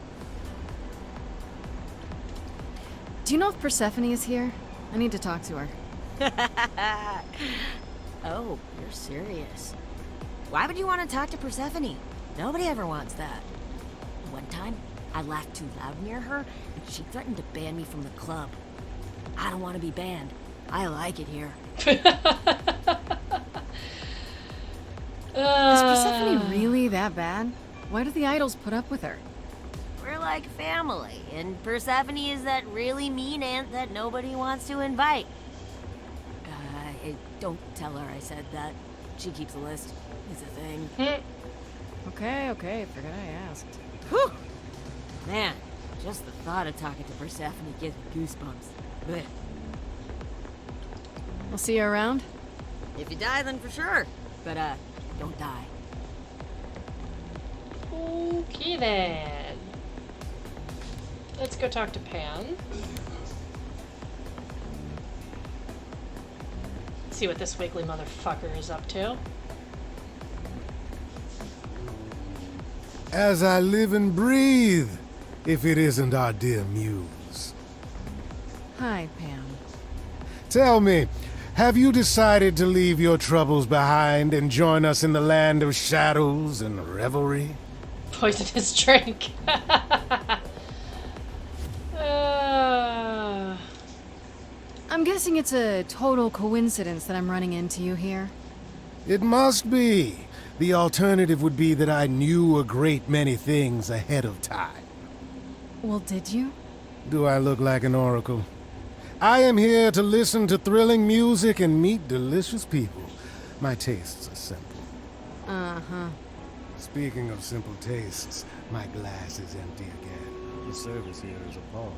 Do you know if Persephone is here? I need to talk to her. Oh, you're serious. Why would you want to talk to Persephone? Nobody ever wants that. One time, I laughed too loud near her, and she threatened to ban me from the club. I don't want to be banned. I like it here. Is Persephone really that bad? Why do the idols put up with her? We're like family, and Persephone is that really mean aunt that nobody wants to invite. Don't tell her I said that. She keeps a list. It's a thing. Okay, figured I asked. Whew! Man, Just the thought of talking to Persephone gives me goosebumps. Blech. We'll see you around? If you die, then for sure. But, don't die. Okay then. Let's go talk to Pan. See what this wiggly motherfucker is up to. As I live and breathe, if it isn't our dear muse. Hi, Pam. Tell me, have you decided to leave your troubles behind and join us in the land of shadows and revelry? Poisonous drink. I'm guessing it's a total coincidence that I'm running into you here. It must be. The alternative would be that I knew a great many things ahead of time. Well, did you? Do I look like an oracle? I am here to listen to thrilling music and meet delicious people. My tastes are simple. Uh-huh. Speaking of simple tastes, my glass is empty again. The service here is appalling.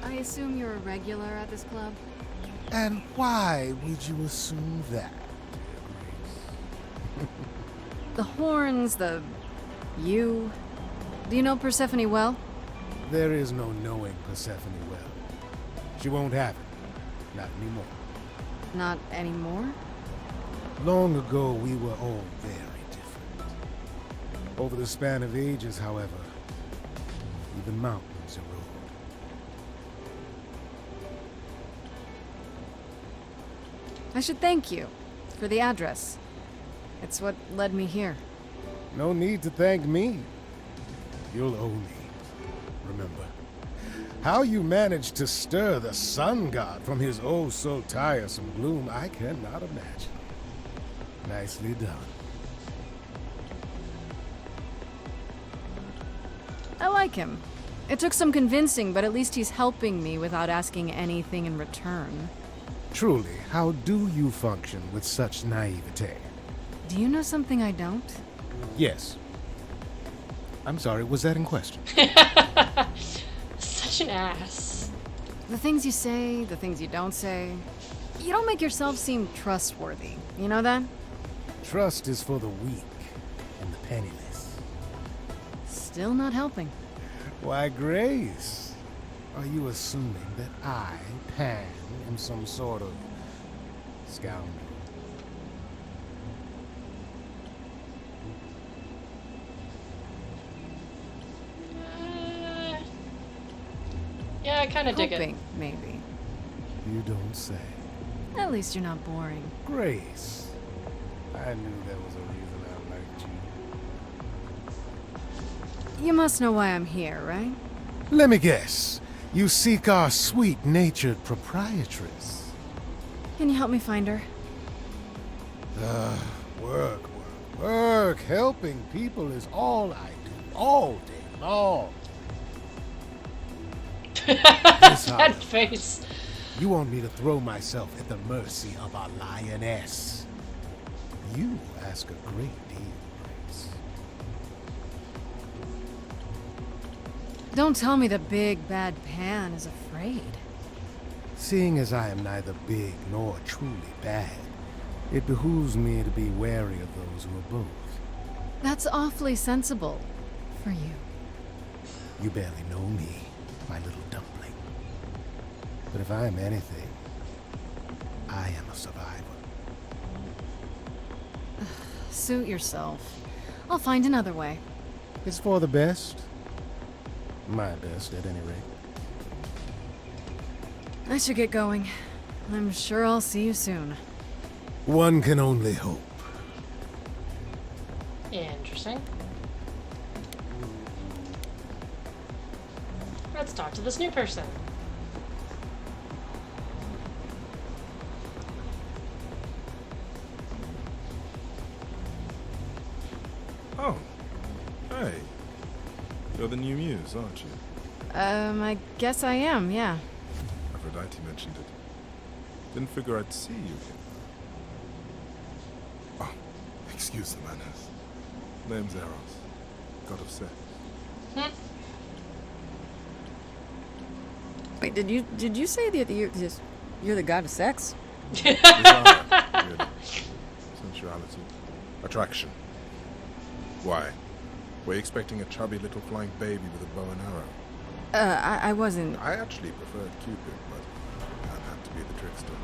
I assume you're a regular at this club? And why would you assume that? The horns, you... Do you know Persephone well? There is no knowing Persephone well. She won't have it. Not anymore. Not anymore? Long ago, we were all very different. Over the span of ages, however, even mountains erode. I should thank you for the address. It's what led me here. No need to thank me. You'll owe me. Remember, how you managed to stir the sun god from his oh so tiresome gloom, I cannot imagine. Nicely done. I like him. It took some convincing, but at least he's helping me without asking anything in return. Truly, how do you function with such naivete? Do you know something I don't? Yes. I'm sorry, was that in question? Such an ass. The things you say, the things you don't say. You don't make yourself seem trustworthy. You know that? Trust is for the weak and the penniless. Still not helping. Why, Grace, are you assuming that I, Pan, am some sort of scoundrel? Yeah, I kind of dig it. Hoping, maybe. You don't say. At least you're not boring. Grace, I knew there was a reason I liked you. You must know why I'm here, right? Let me guess. You seek our sweet-natured proprietress. Can you help me find her? Work. Helping people is all I do, all day long. That face. You want me to throw myself at the mercy of a lioness? You ask a great deal, Grace. Don't tell me the big bad Pan is afraid. Seeing as I am neither big nor truly bad, it behooves me to be wary of those who are both. That's awfully sensible for you. You barely know me, my little dumpling. But if I am anything, I am a survivor. Suit yourself. I'll find another way. It's for the best. My best, at any rate. I should get going. I'm sure I'll see you soon. One can only hope. Interesting. Let's talk to this new person. Oh, hey. You're the new muse, aren't you? I guess I am, yeah. Aphrodite mentioned it. Didn't figure I'd see you here. Oh, excuse the manners. Name's Eros, god of sex. Wait, did you say that you're the god of sex? Desire, really. Sensuality. Attraction. Why? Were you expecting a chubby little flying baby with a bow and arrow? I wasn't. I actually preferred Cupid, but I'd have to be the trickster.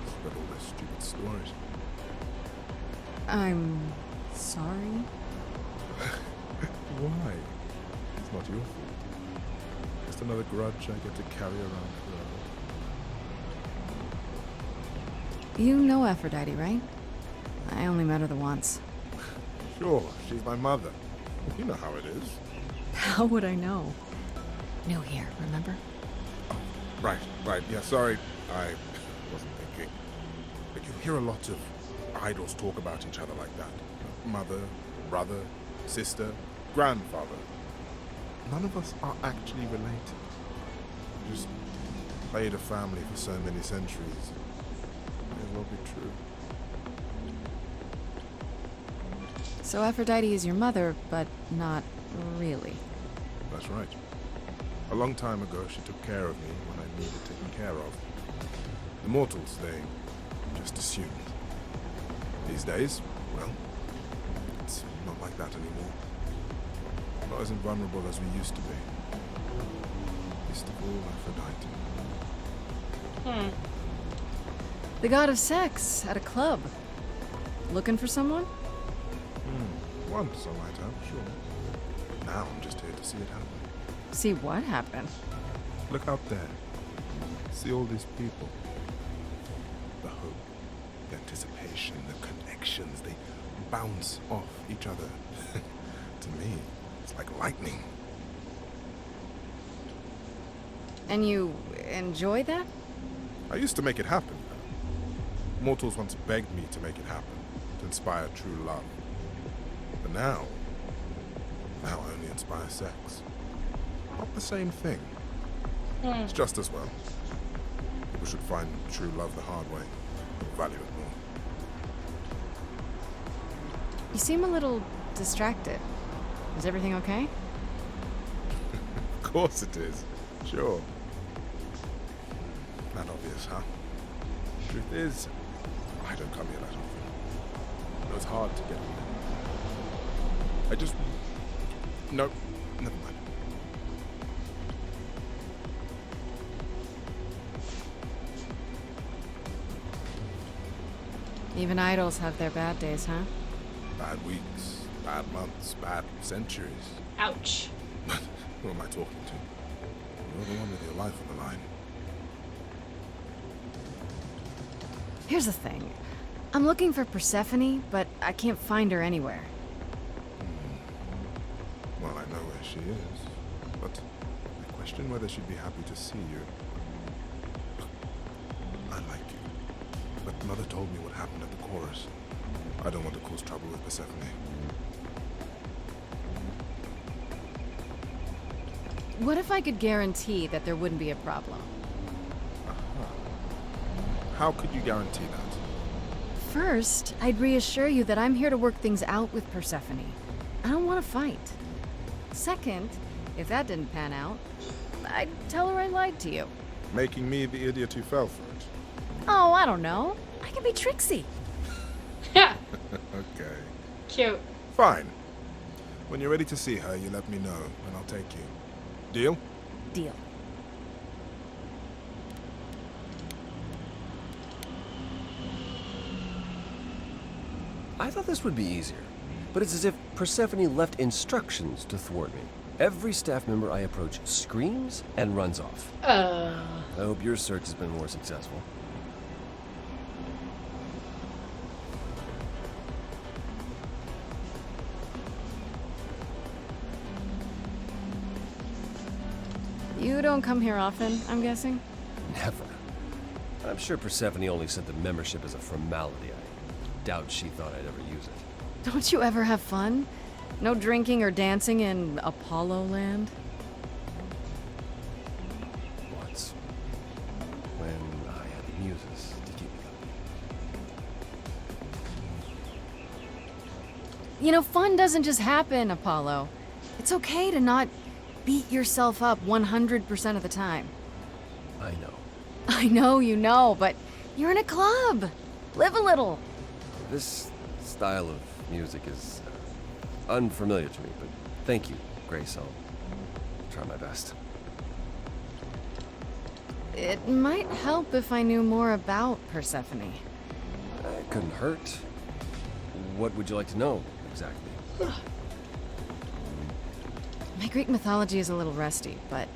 Spread all those stupid stories. I'm sorry. Why? It's not your fault. Just another grudge I get to carry around forever. You know Aphrodite, right? I only met her the once. Sure, she's my mother. You know how it is. How would I know? New here, remember? Right. Yeah, sorry. I wasn't thinking. But you hear a lot of idols talk about each other like that. Mother, brother, sister, grandfather. None of us are actually related. We just played a family for so many centuries. May as well be true. So Aphrodite is your mother, but not really. That's right. A long time ago, she took care of me when I needed taken care of. The mortals, they just assumed. These days, well, it's not like that anymore. Not as invulnerable as we used to be. Least of all, Aphrodite. The god of sex at a club. Looking for someone? Once I might have, sure. Now I'm just here to see it happen. See what happened? Look out there. See all these people. The hope, the anticipation, the connections, they bounce off each other. To me, it's like lightning. And you enjoy that? I used to make it happen. Mortals once begged me to make it happen, to inspire true love. But now I only inspire sex. Not the same thing. It's just as well. People should find true love the hard way, value it more. You seem a little distracted. Is everything okay? Of course it is. Sure. Not obvious, huh? Truth is, I don't come here that often. It was hard to get here. No, never mind. Even idols have their bad days, huh? Bad weeks, bad months, bad centuries. Ouch. Who am I talking to? You're the one with your life on the line. Here's the thing. I'm looking for Persephone, but I can't find her anywhere. Well, I know where she is, but I question whether she'd be happy to see you. I like you, but Mother told me what happened at the chorus. I don't want to cause trouble with Persephone. What if I could guarantee that there wouldn't be a problem? How could you guarantee that? First, I'd reassure you that I'm here to work things out with Persephone. I don't want to fight. Second, if that didn't pan out, I'd tell her I lied to you. Making me the idiot who fell for it. Oh, I don't know. I can be tricksy. Yeah. Okay. Cute. Fine. When you're ready to see her, you let me know, and I'll take you. Deal? Deal. I thought this would be easier, but it's as if Persephone left instructions to thwart me. Every staff member I approach screams and runs off. I hope your search has been more successful. You don't come here often, I'm guessing? Never. I'm sure Persephone only sent the membership as a formality. I doubt she thought I'd ever use it. Don't you ever have fun? No drinking or dancing in Apollo land? Once. When I had the muses to keep me company. You know, fun doesn't just happen, Apollo. It's okay to not beat yourself up 100% of the time. I know. I know you know, but you're in a club. Live a little. This style of music is unfamiliar to me, but thank you, Grace. I'll try my best. It might help if I knew more about Persephone. It couldn't hurt. What would you like to know, exactly? My Greek mythology is a little rusty, but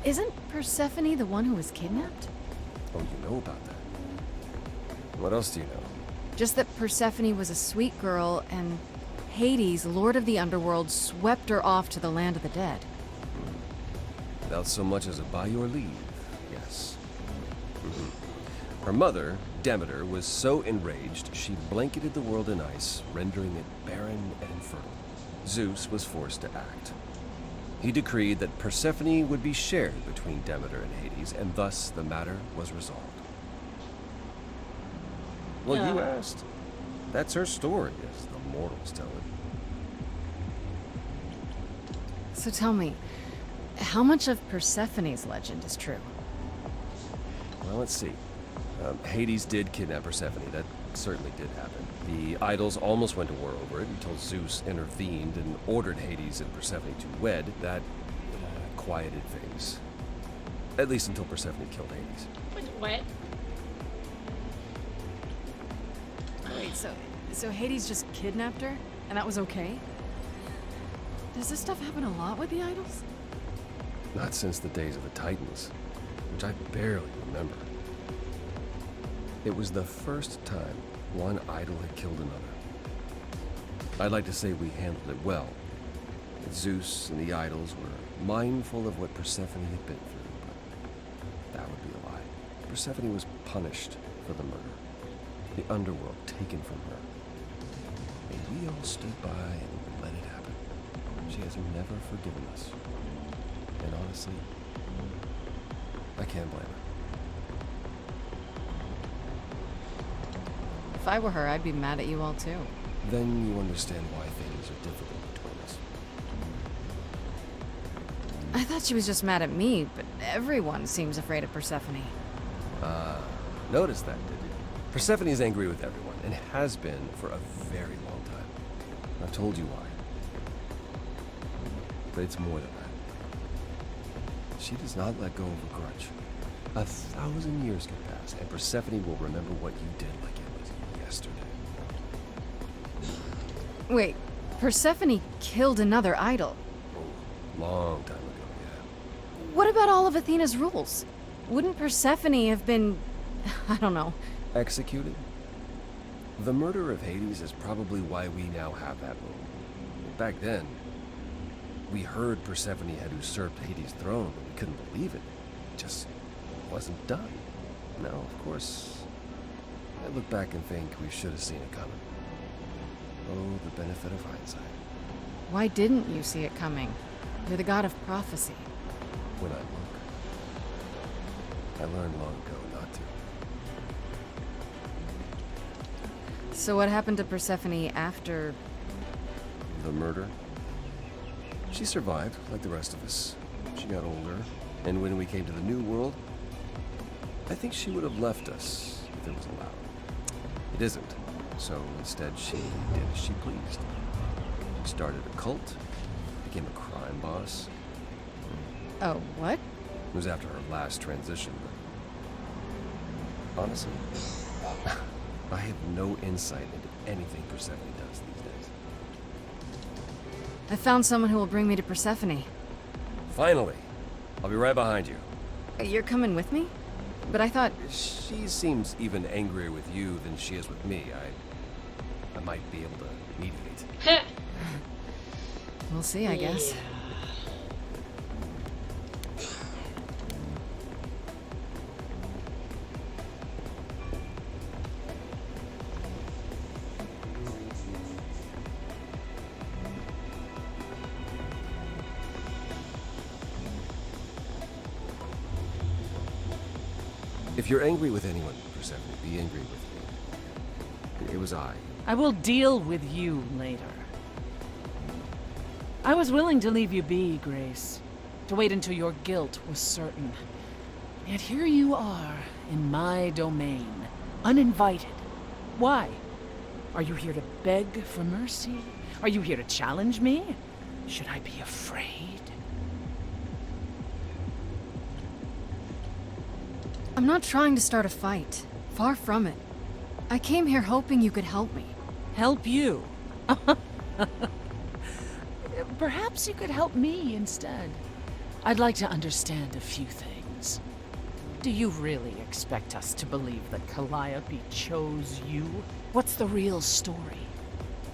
isn't Persephone the one who was kidnapped? Oh, you know about that. What else do you know? Just that Persephone was a sweet girl, and Hades, lord of the underworld, swept her off to the land of the dead. Without so much as a by your leave, yes. Her mother, Demeter, was so enraged she blanketed the world in ice, rendering it barren and infertile. Zeus was forced to act. He decreed that Persephone would be shared between Demeter and Hades, and thus the matter was resolved. Well, you asked. That's her story, as the mortals tell it. So tell me, how much of Persephone's legend is true? Well, let's see. Hades did kidnap Persephone. That certainly did happen. The idols almost went to war over it until Zeus intervened and ordered Hades and Persephone to wed. That quieted things. At least until Persephone killed Hades. What? Wait, so Hades just kidnapped her, and that was okay? Does this stuff happen a lot with the idols? Not since the days of the Titans, which I barely remember. It was the first time one idol had killed another. I'd like to say we handled it well. That Zeus and the idols were mindful of what Persephone had been through, but that would be a lie. Persephone was punished for the murder, the underworld taken from her. And we all stood by and let it happen. She has never forgiven us. And honestly, I can't blame her. If I were her, I'd be mad at you all too. Then you understand why things are difficult between us. I thought she was just mad at me, but everyone seems afraid of Persephone. Noticed that, did you? Persephone is angry with everyone, and has been for a very long time. I've told you why. But it's more than that. She does not let go of a grudge. 1,000 years can pass, and Persephone will remember what you did like it was yesterday. Wait, Persephone killed another idol? Oh, long time ago, yeah. What about all of Athena's rules? Wouldn't Persephone have been, I don't know, executed? The murder of Hades is probably why we now have that rule. Back then, we heard Persephone had usurped Hades' throne, but we couldn't believe it. It just wasn't done. Now, of course, I look back and think we should have seen it coming. Oh, the benefit of hindsight. Why didn't you see it coming? You're the god of prophecy. When I look, I learned long ago not to. So what happened to Persephone after... The murder? She survived, like the rest of us. She got older, and when we came to the New World, I think she would have left us if it was allowed. It isn't, so instead she did as she pleased. She started a cult, became a crime boss. Oh, what? It was after her last transition, but honestly, I have no insight into anything Persephone does these days. I found someone who will bring me to Persephone. Finally! I'll be right behind you. You're coming with me? But I thought... She seems even angrier with you than she is with me. I might be able to mediate. We'll see, I guess. If you're angry with anyone, Persephone, be angry with me. It was I. I will deal with you later. I was willing to leave you be, Grace. to wait until your guilt was certain. Yet here you are, in my domain, uninvited. Why? Are you here to beg for mercy? Are you here to challenge me? Should I be afraid? I'm not trying to start a fight. Far from it. I came here hoping you could help me. Help you? Perhaps you could help me instead. I'd like to understand a few things. Do you really expect us to believe that Calliope chose you? What's the real story?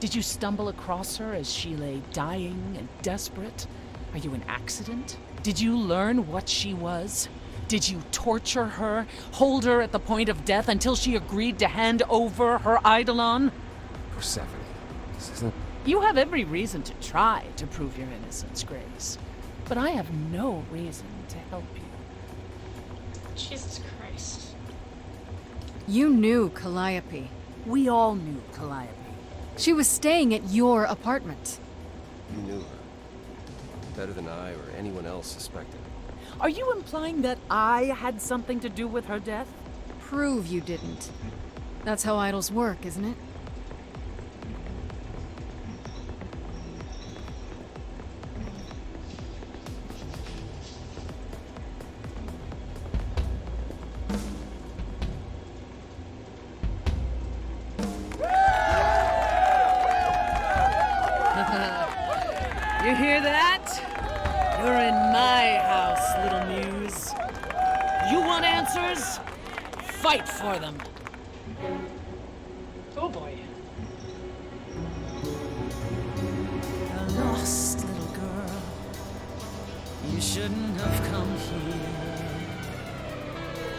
Did you stumble across her as she lay dying and desperate? Are you an accident? Did you learn what she was? Did you torture her, hold her at the point of death until she agreed to hand over her Eidolon? Persephone, this isn't... You have every reason to try to prove your innocence, Grace. But I have no reason to help you. Jesus Christ. You knew Calliope. We all knew Calliope. She was staying at your apartment. You knew her. Better than I or anyone else suspected. Are you implying that I had something to do with her death? Prove you didn't. That's how idols work, isn't it? You hear that? You're in my house, little muse. You want answers? Fight for them. Oh boy. A lost little girl. You shouldn't have come here.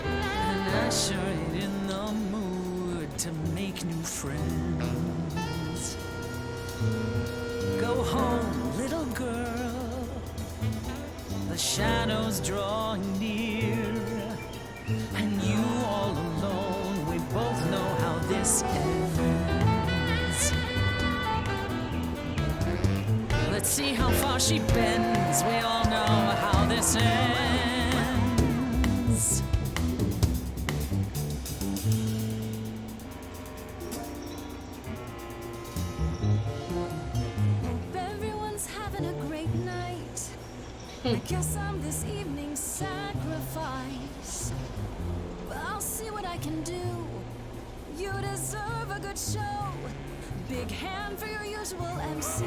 And I sure ain't in the mood to make new friends. Go home, little girl. The shadows drawing near, and you all alone. We both know how this ends. Let's see how far she bends. We all know how this ends. I guess I'm this evening's sacrifice. But I'll see what I can do. You deserve a good show. Big hand for your usual MC.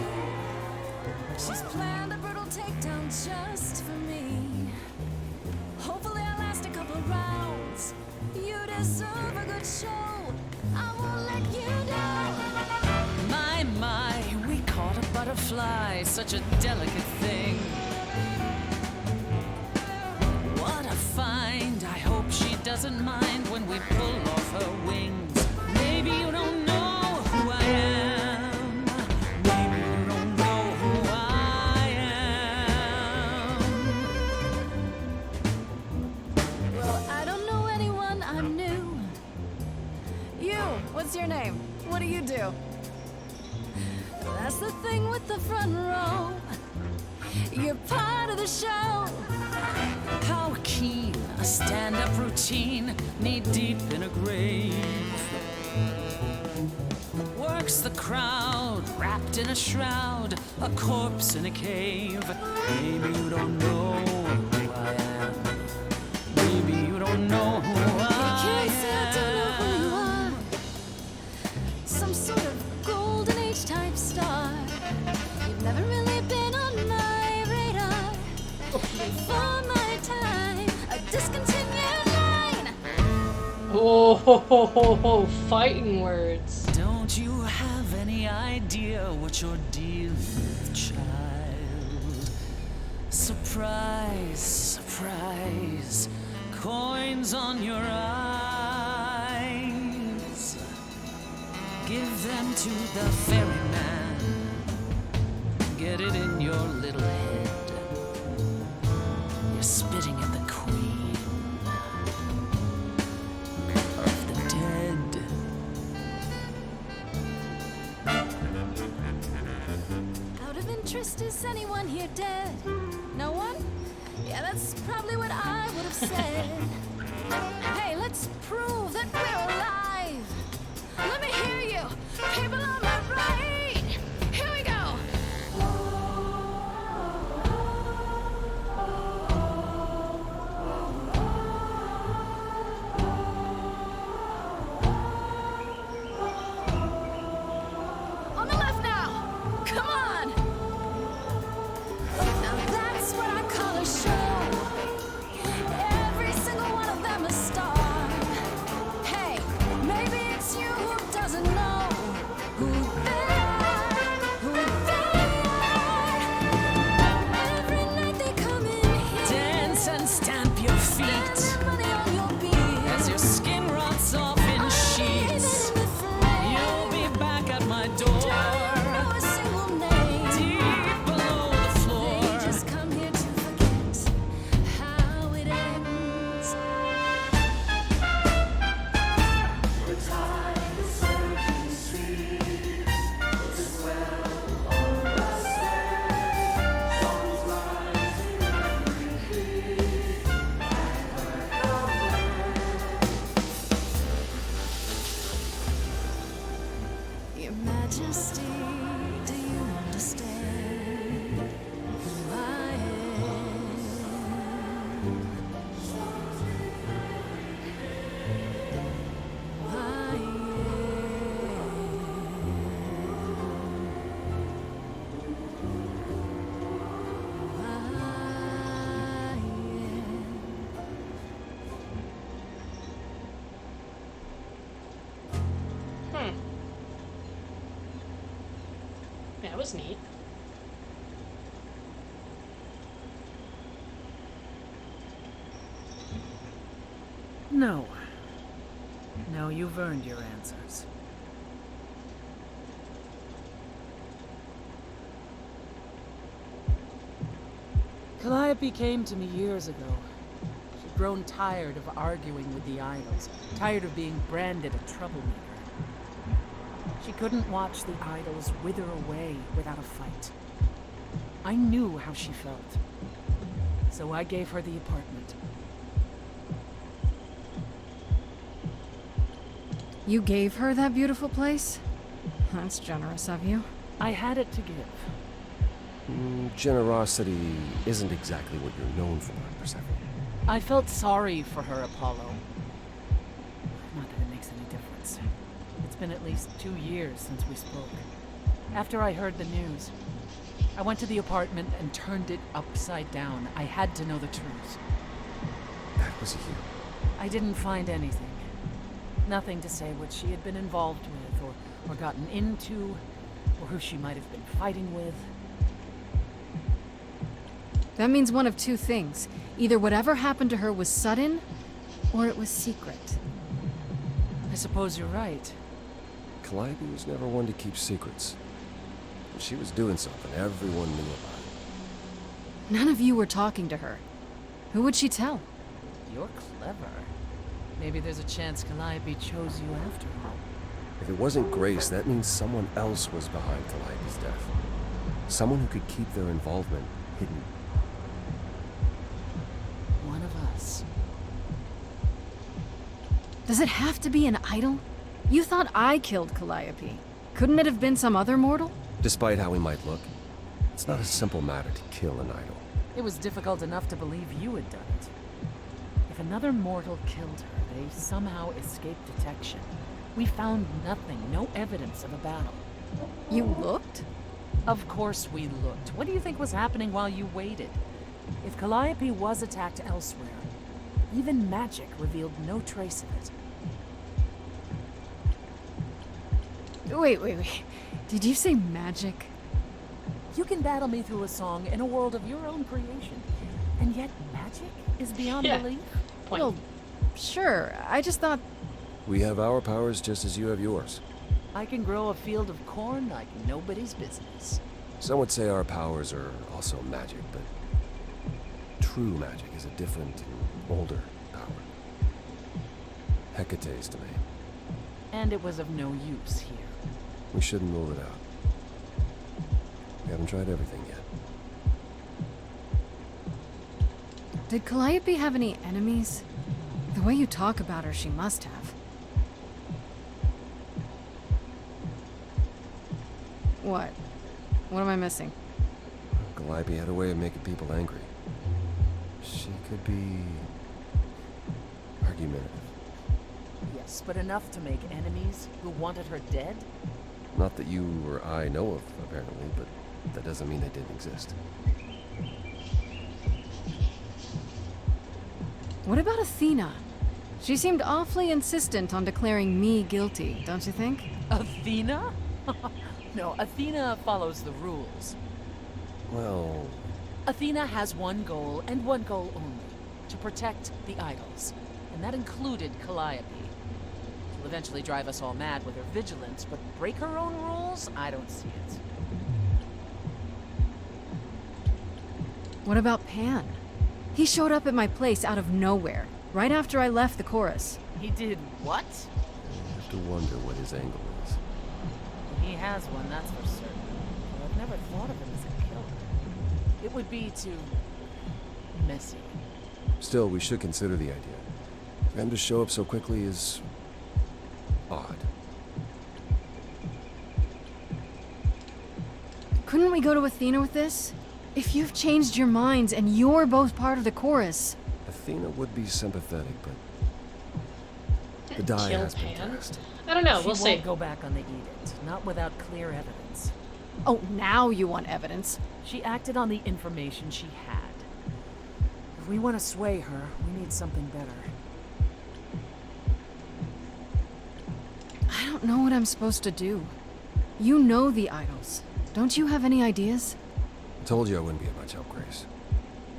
She's planned a brutal takedown just for me. Hopefully I'll last a couple rounds. You deserve a good show. I won't let you down. My, we caught a butterfly, such a delicate thing. What a find. I hope she doesn't mind when we pull off her wings. Maybe you don't know who I am. Maybe you don't know who I am. Well, I don't know anyone, I'm new. You, what's your name? What do you do? That's the thing with the front row. You're part of the show. How keen a stand-up routine, knee-deep in a grave. Works the crowd, wrapped in a shroud, a corpse in a cave. Maybe you don't know who I am. Maybe you don't know who I am. You can't say I don't know who you are. Some sort of golden age type star. You've never really been on my radar. Before my time, a discontinued line. Oh, fighting words. Don't you have any idea what you're dealing with, child? Surprise, surprise. Coins on your eyes. Give them to the ferryman. Get it in your little head. You're spitting at the queen of the dead. Out of interest, is anyone here dead? No one? Yeah, that's probably what I would have said. Hey, let's prove that we're alive. Let me hear you. People on my right. Here we go. On the left now. Come on. Now that's what I call a show. Every single one of them a star. Hey, maybe it's you who doesn't know who they are, who they are. Every night they come in here. Dance and stamp your feet Spend money on your beer. as your skin rots off in sheets. You'll be back at my door. Don't know a single name. Deep below the floor. They just come here to forget how it ends. Your Majesty, do you understand who I am? Who I That was neat. No. No, you've earned your answers. Calliope came to me years ago. She'd grown tired of arguing with the idols, tired of being branded a troublemaker. She couldn't watch the idols wither away without a fight. I knew how she felt. So I gave her the apartment. You gave her that beautiful place? That's generous of you. I had it to give. Generosity isn't exactly what you're known for, Persephone. I felt sorry for her, Apollo. Not that it makes any difference. It's been at least 2 years since we spoke. After I heard the news, I went to the apartment and turned it upside down. I had to know the truth. That was you. I didn't find anything. Nothing to say what she had been involved with, or gotten into, or who she might have been fighting with. That means one of two things. Either whatever happened to her was sudden, or it was secret. I suppose you're right. Calliope was never one to keep secrets. When she was doing something, everyone knew about it. None of you were talking to her. Who would she tell? You're clever. Maybe there's a chance Calliope chose you after all. If it wasn't Grace, that means someone else was behind Calliope's death. Someone who could keep their involvement hidden. One of us. Does it have to be an idol? You thought I killed Calliope. Couldn't it have been some other mortal? Despite how we might look, it's not a simple matter to kill an idol. It was difficult enough to believe you had done it. If another mortal killed her, they somehow escaped detection. We found nothing, no evidence of a battle. You looked? Of course we looked. What do you think was happening while you waited? If Calliope was attacked elsewhere, even magic revealed no trace of it. Wait. Did you say magic? You can battle me through a song in a world of your own creation, and yet magic is beyond belief? Well, sure. I just thought... We have our powers just as you have yours. I can grow a field of corn like nobody's business. Some would say our powers are also magic, but true magic is a different and older power. Hecate's domain. And it was of no use here. We shouldn't rule it out. We haven't tried everything yet. Did Calliope have any enemies? The way you talk about her, she must have. What? What am I missing? Calliope had a way of making people angry. She could be argumentative. Yes, but enough to make enemies who wanted her dead? Not that you or I know of, apparently, but that doesn't mean they didn't exist. What about Athena? She seemed awfully insistent on declaring me guilty, don't you think? Athena? No, Athena follows the rules. Well... Athena has one goal, and one goal only. To protect the idols. And that included Calliope. She'll eventually drive us all mad with her vigilance, but break her own rules? I don't see it. What about Pan? He showed up at my place out of nowhere, right after I left the chorus. He did what? I have to wonder what his angle is. He has one, that's for certain. But I've never thought of him as a killer. It would be too... messy. Still, we should consider the idea. For him to show up so quickly is... odd. Couldn't we go to Athena with this? If you've changed your minds and you're both part of the chorus... Athena would be sympathetic, but... the die has been cast. I don't know, She we'll see. won't go back on the edict, not without clear evidence. Oh, now you want evidence. She acted on the information she had. If we want to sway her, we need something better. I don't know what I'm supposed to do. You know the idols. Don't you have any ideas? I told you I wouldn't be of much help, Grace.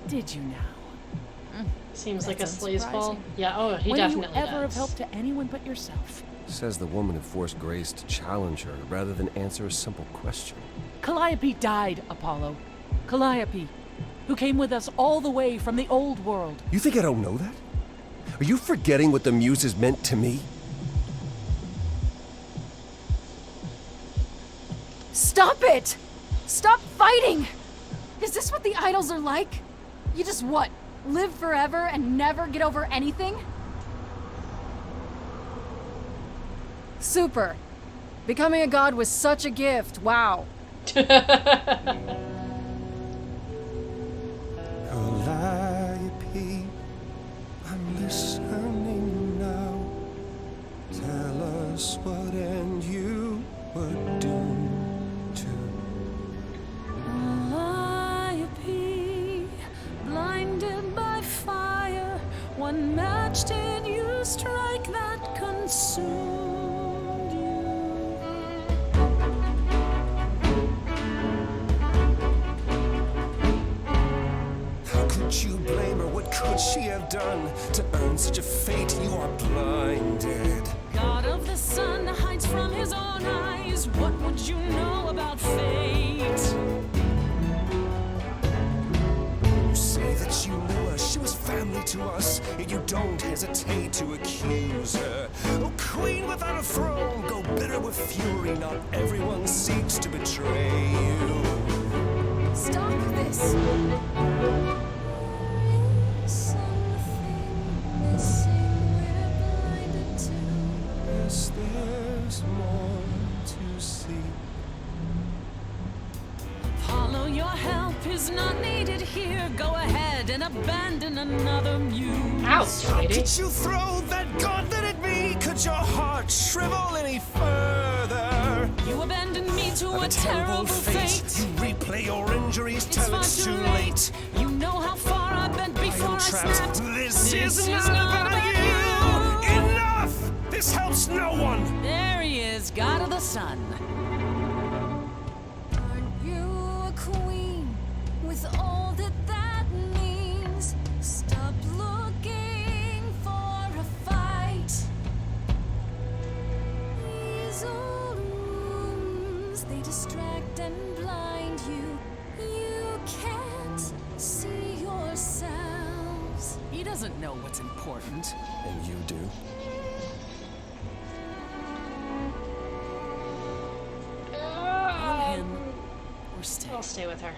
Did you now? Seems like a That's sleazeball. unsurprising. Yeah, oh, he when definitely do you ever have does. helped to anyone but yourself? Says the woman who forced Grace to challenge her rather than answer a simple question. Calliope died, Apollo. Calliope, who came with us all the way from the old world. You think I don't know that? Are you forgetting what the Muses meant to me? Stop it! Stop fighting! Is this what the idols are like? You just what? Live forever and never get over anything? Super. Becoming a god was such a gift. Wow. Calliope, I'm listening now. Tell us what end you were doomed to. Calliope, blinded by fire, one match did you strike that consumed you. How could you blame her? What could she have done to earn such a fate? You are blinded. God of the sun hides from his own eyes. What would you know about fate? You say that you knew her, she was family to us, yet you don't hesitate to accuse her. Oh, queen without a throne, go bitter with fury. Not everyone seeks to betray you. Stop this! Yes, there's more to see. Apollo, your help is not needed here. Go ahead and abandon another muse. Ouch, How lady. could you throw that gauntlet at me? Could your heart shrivel any further? You abandoned me to Of a terrible fate. You replay your injuries It's till far it's too too late. late. You know how far I've been before I trapped. snapped. This is not about you. Enough! This helps no one. There he is, God of the sun. Aren't you a queen with all that that means? Stop looking for a fight. These old wounds, they distract and blind you. You can't see yourselves. He doesn't know what's important. And you do? On him or stay. I'll stay with her.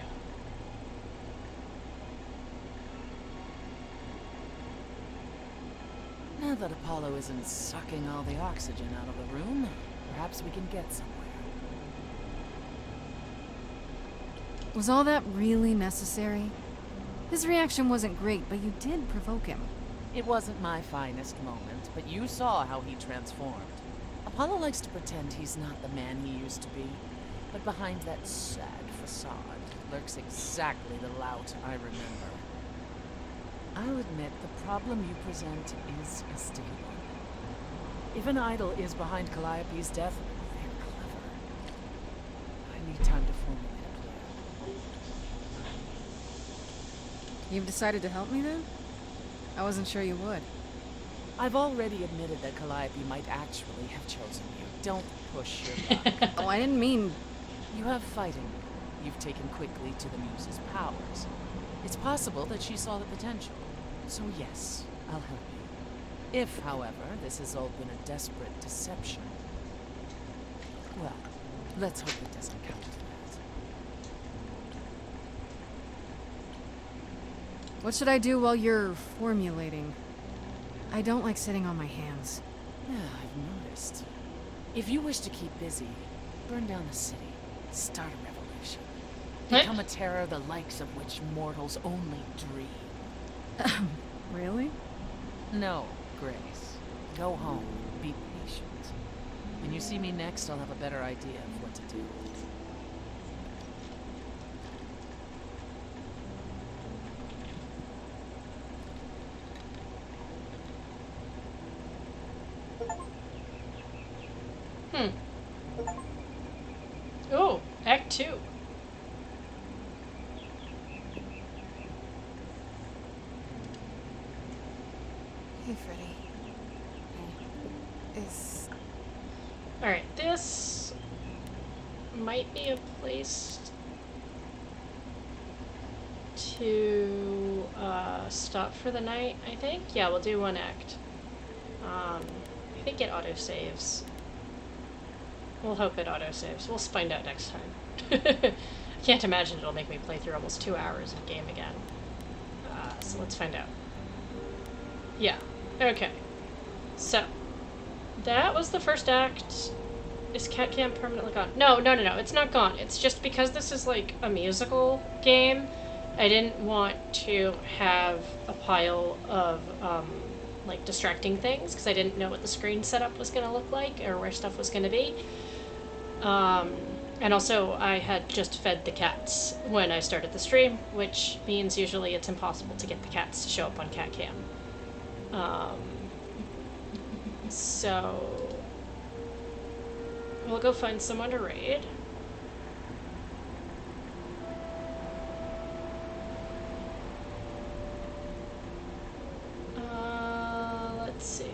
that Apollo isn't sucking all the oxygen out of the room, perhaps we can get somewhere. Was all that really necessary? His reaction wasn't great, but you did provoke him. It wasn't my finest moment, but you saw how he transformed. Apollo likes to pretend he's not the man he used to be, but behind that sad facade lurks exactly the lout I remember. I'll admit the problem you present is a sticky one. If an idol is behind Calliope's death, they're clever. I need time to formulate a plan. You've decided to help me then? I wasn't sure you would. I've already admitted that Calliope might actually have chosen you. Don't push your luck. Oh, I didn't mean... You have fighting. You've taken quickly to the Muse's powers. It's possible that she saw the potential. So yes, I'll help you. If, however, this has all been a desperate deception, well, let's hope it doesn't come to that. What should I do while you're formulating? I don't like sitting on my hands. Yeah, I've noticed. If you wish to keep busy, burn down the city. Start a revolution. Become a terror the likes of which mortals only dream. Really? No, Grace. Go home. Be patient. When you see me next, I'll have a better idea of what to do. Oh, Act 2. Hey, Freddy. Is... Alright, this might be a place to stop for the night, I think. Yeah, we'll do one act. I think it autosaves. We'll hope it autosaves. We'll find out next time. I can't imagine it'll make me play through almost 2 hours of game again. So let's find out. Yeah. Okay. So, that was the first act. Is Cat Cam permanently gone? No, it's not gone. It's just because this is like a musical game, I didn't want to have a pile of like distracting things because I didn't know what the screen setup was going to look like or where stuff was going to be. And also I had just fed the cats when I started the stream, which means usually it's impossible to get the cats to show up on Cat Cam. So we'll go find someone to raid. Let's see.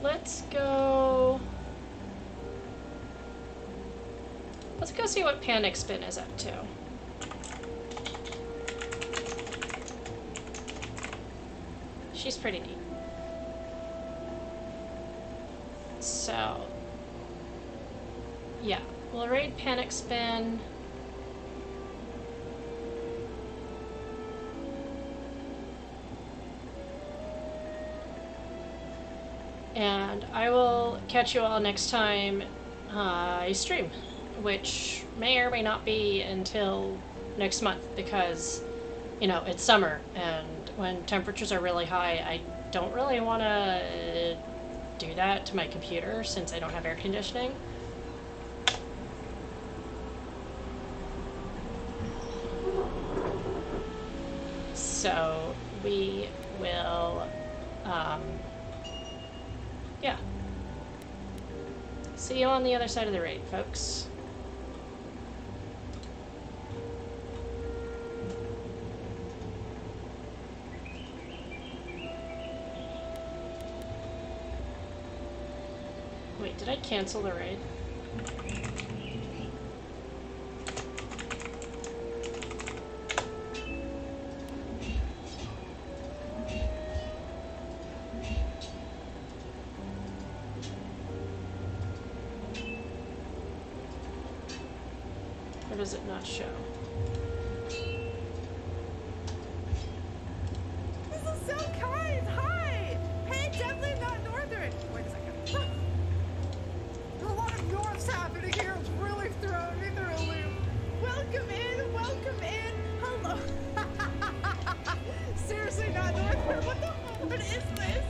Let's go see what Panic Spin is up to. She's pretty neat. So, yeah, we'll raid Panic Spin. And I will catch you all next time I stream, which may or may not be until next month because, you know, it's summer and when temperatures are really high, I don't really want to do that to my computer since I don't have air conditioning. So we will, yeah. See you on the other side of the raid, folks. Wait, did I cancel the raid? Or does it not show? This is so kind! Hi! Hey, definitely not Northern! Wait a second. A lot of Norths happening here. It's really throwing me through a loop. Welcome in, welcome in. Hello. Seriously, not Northern. What the fuck is this?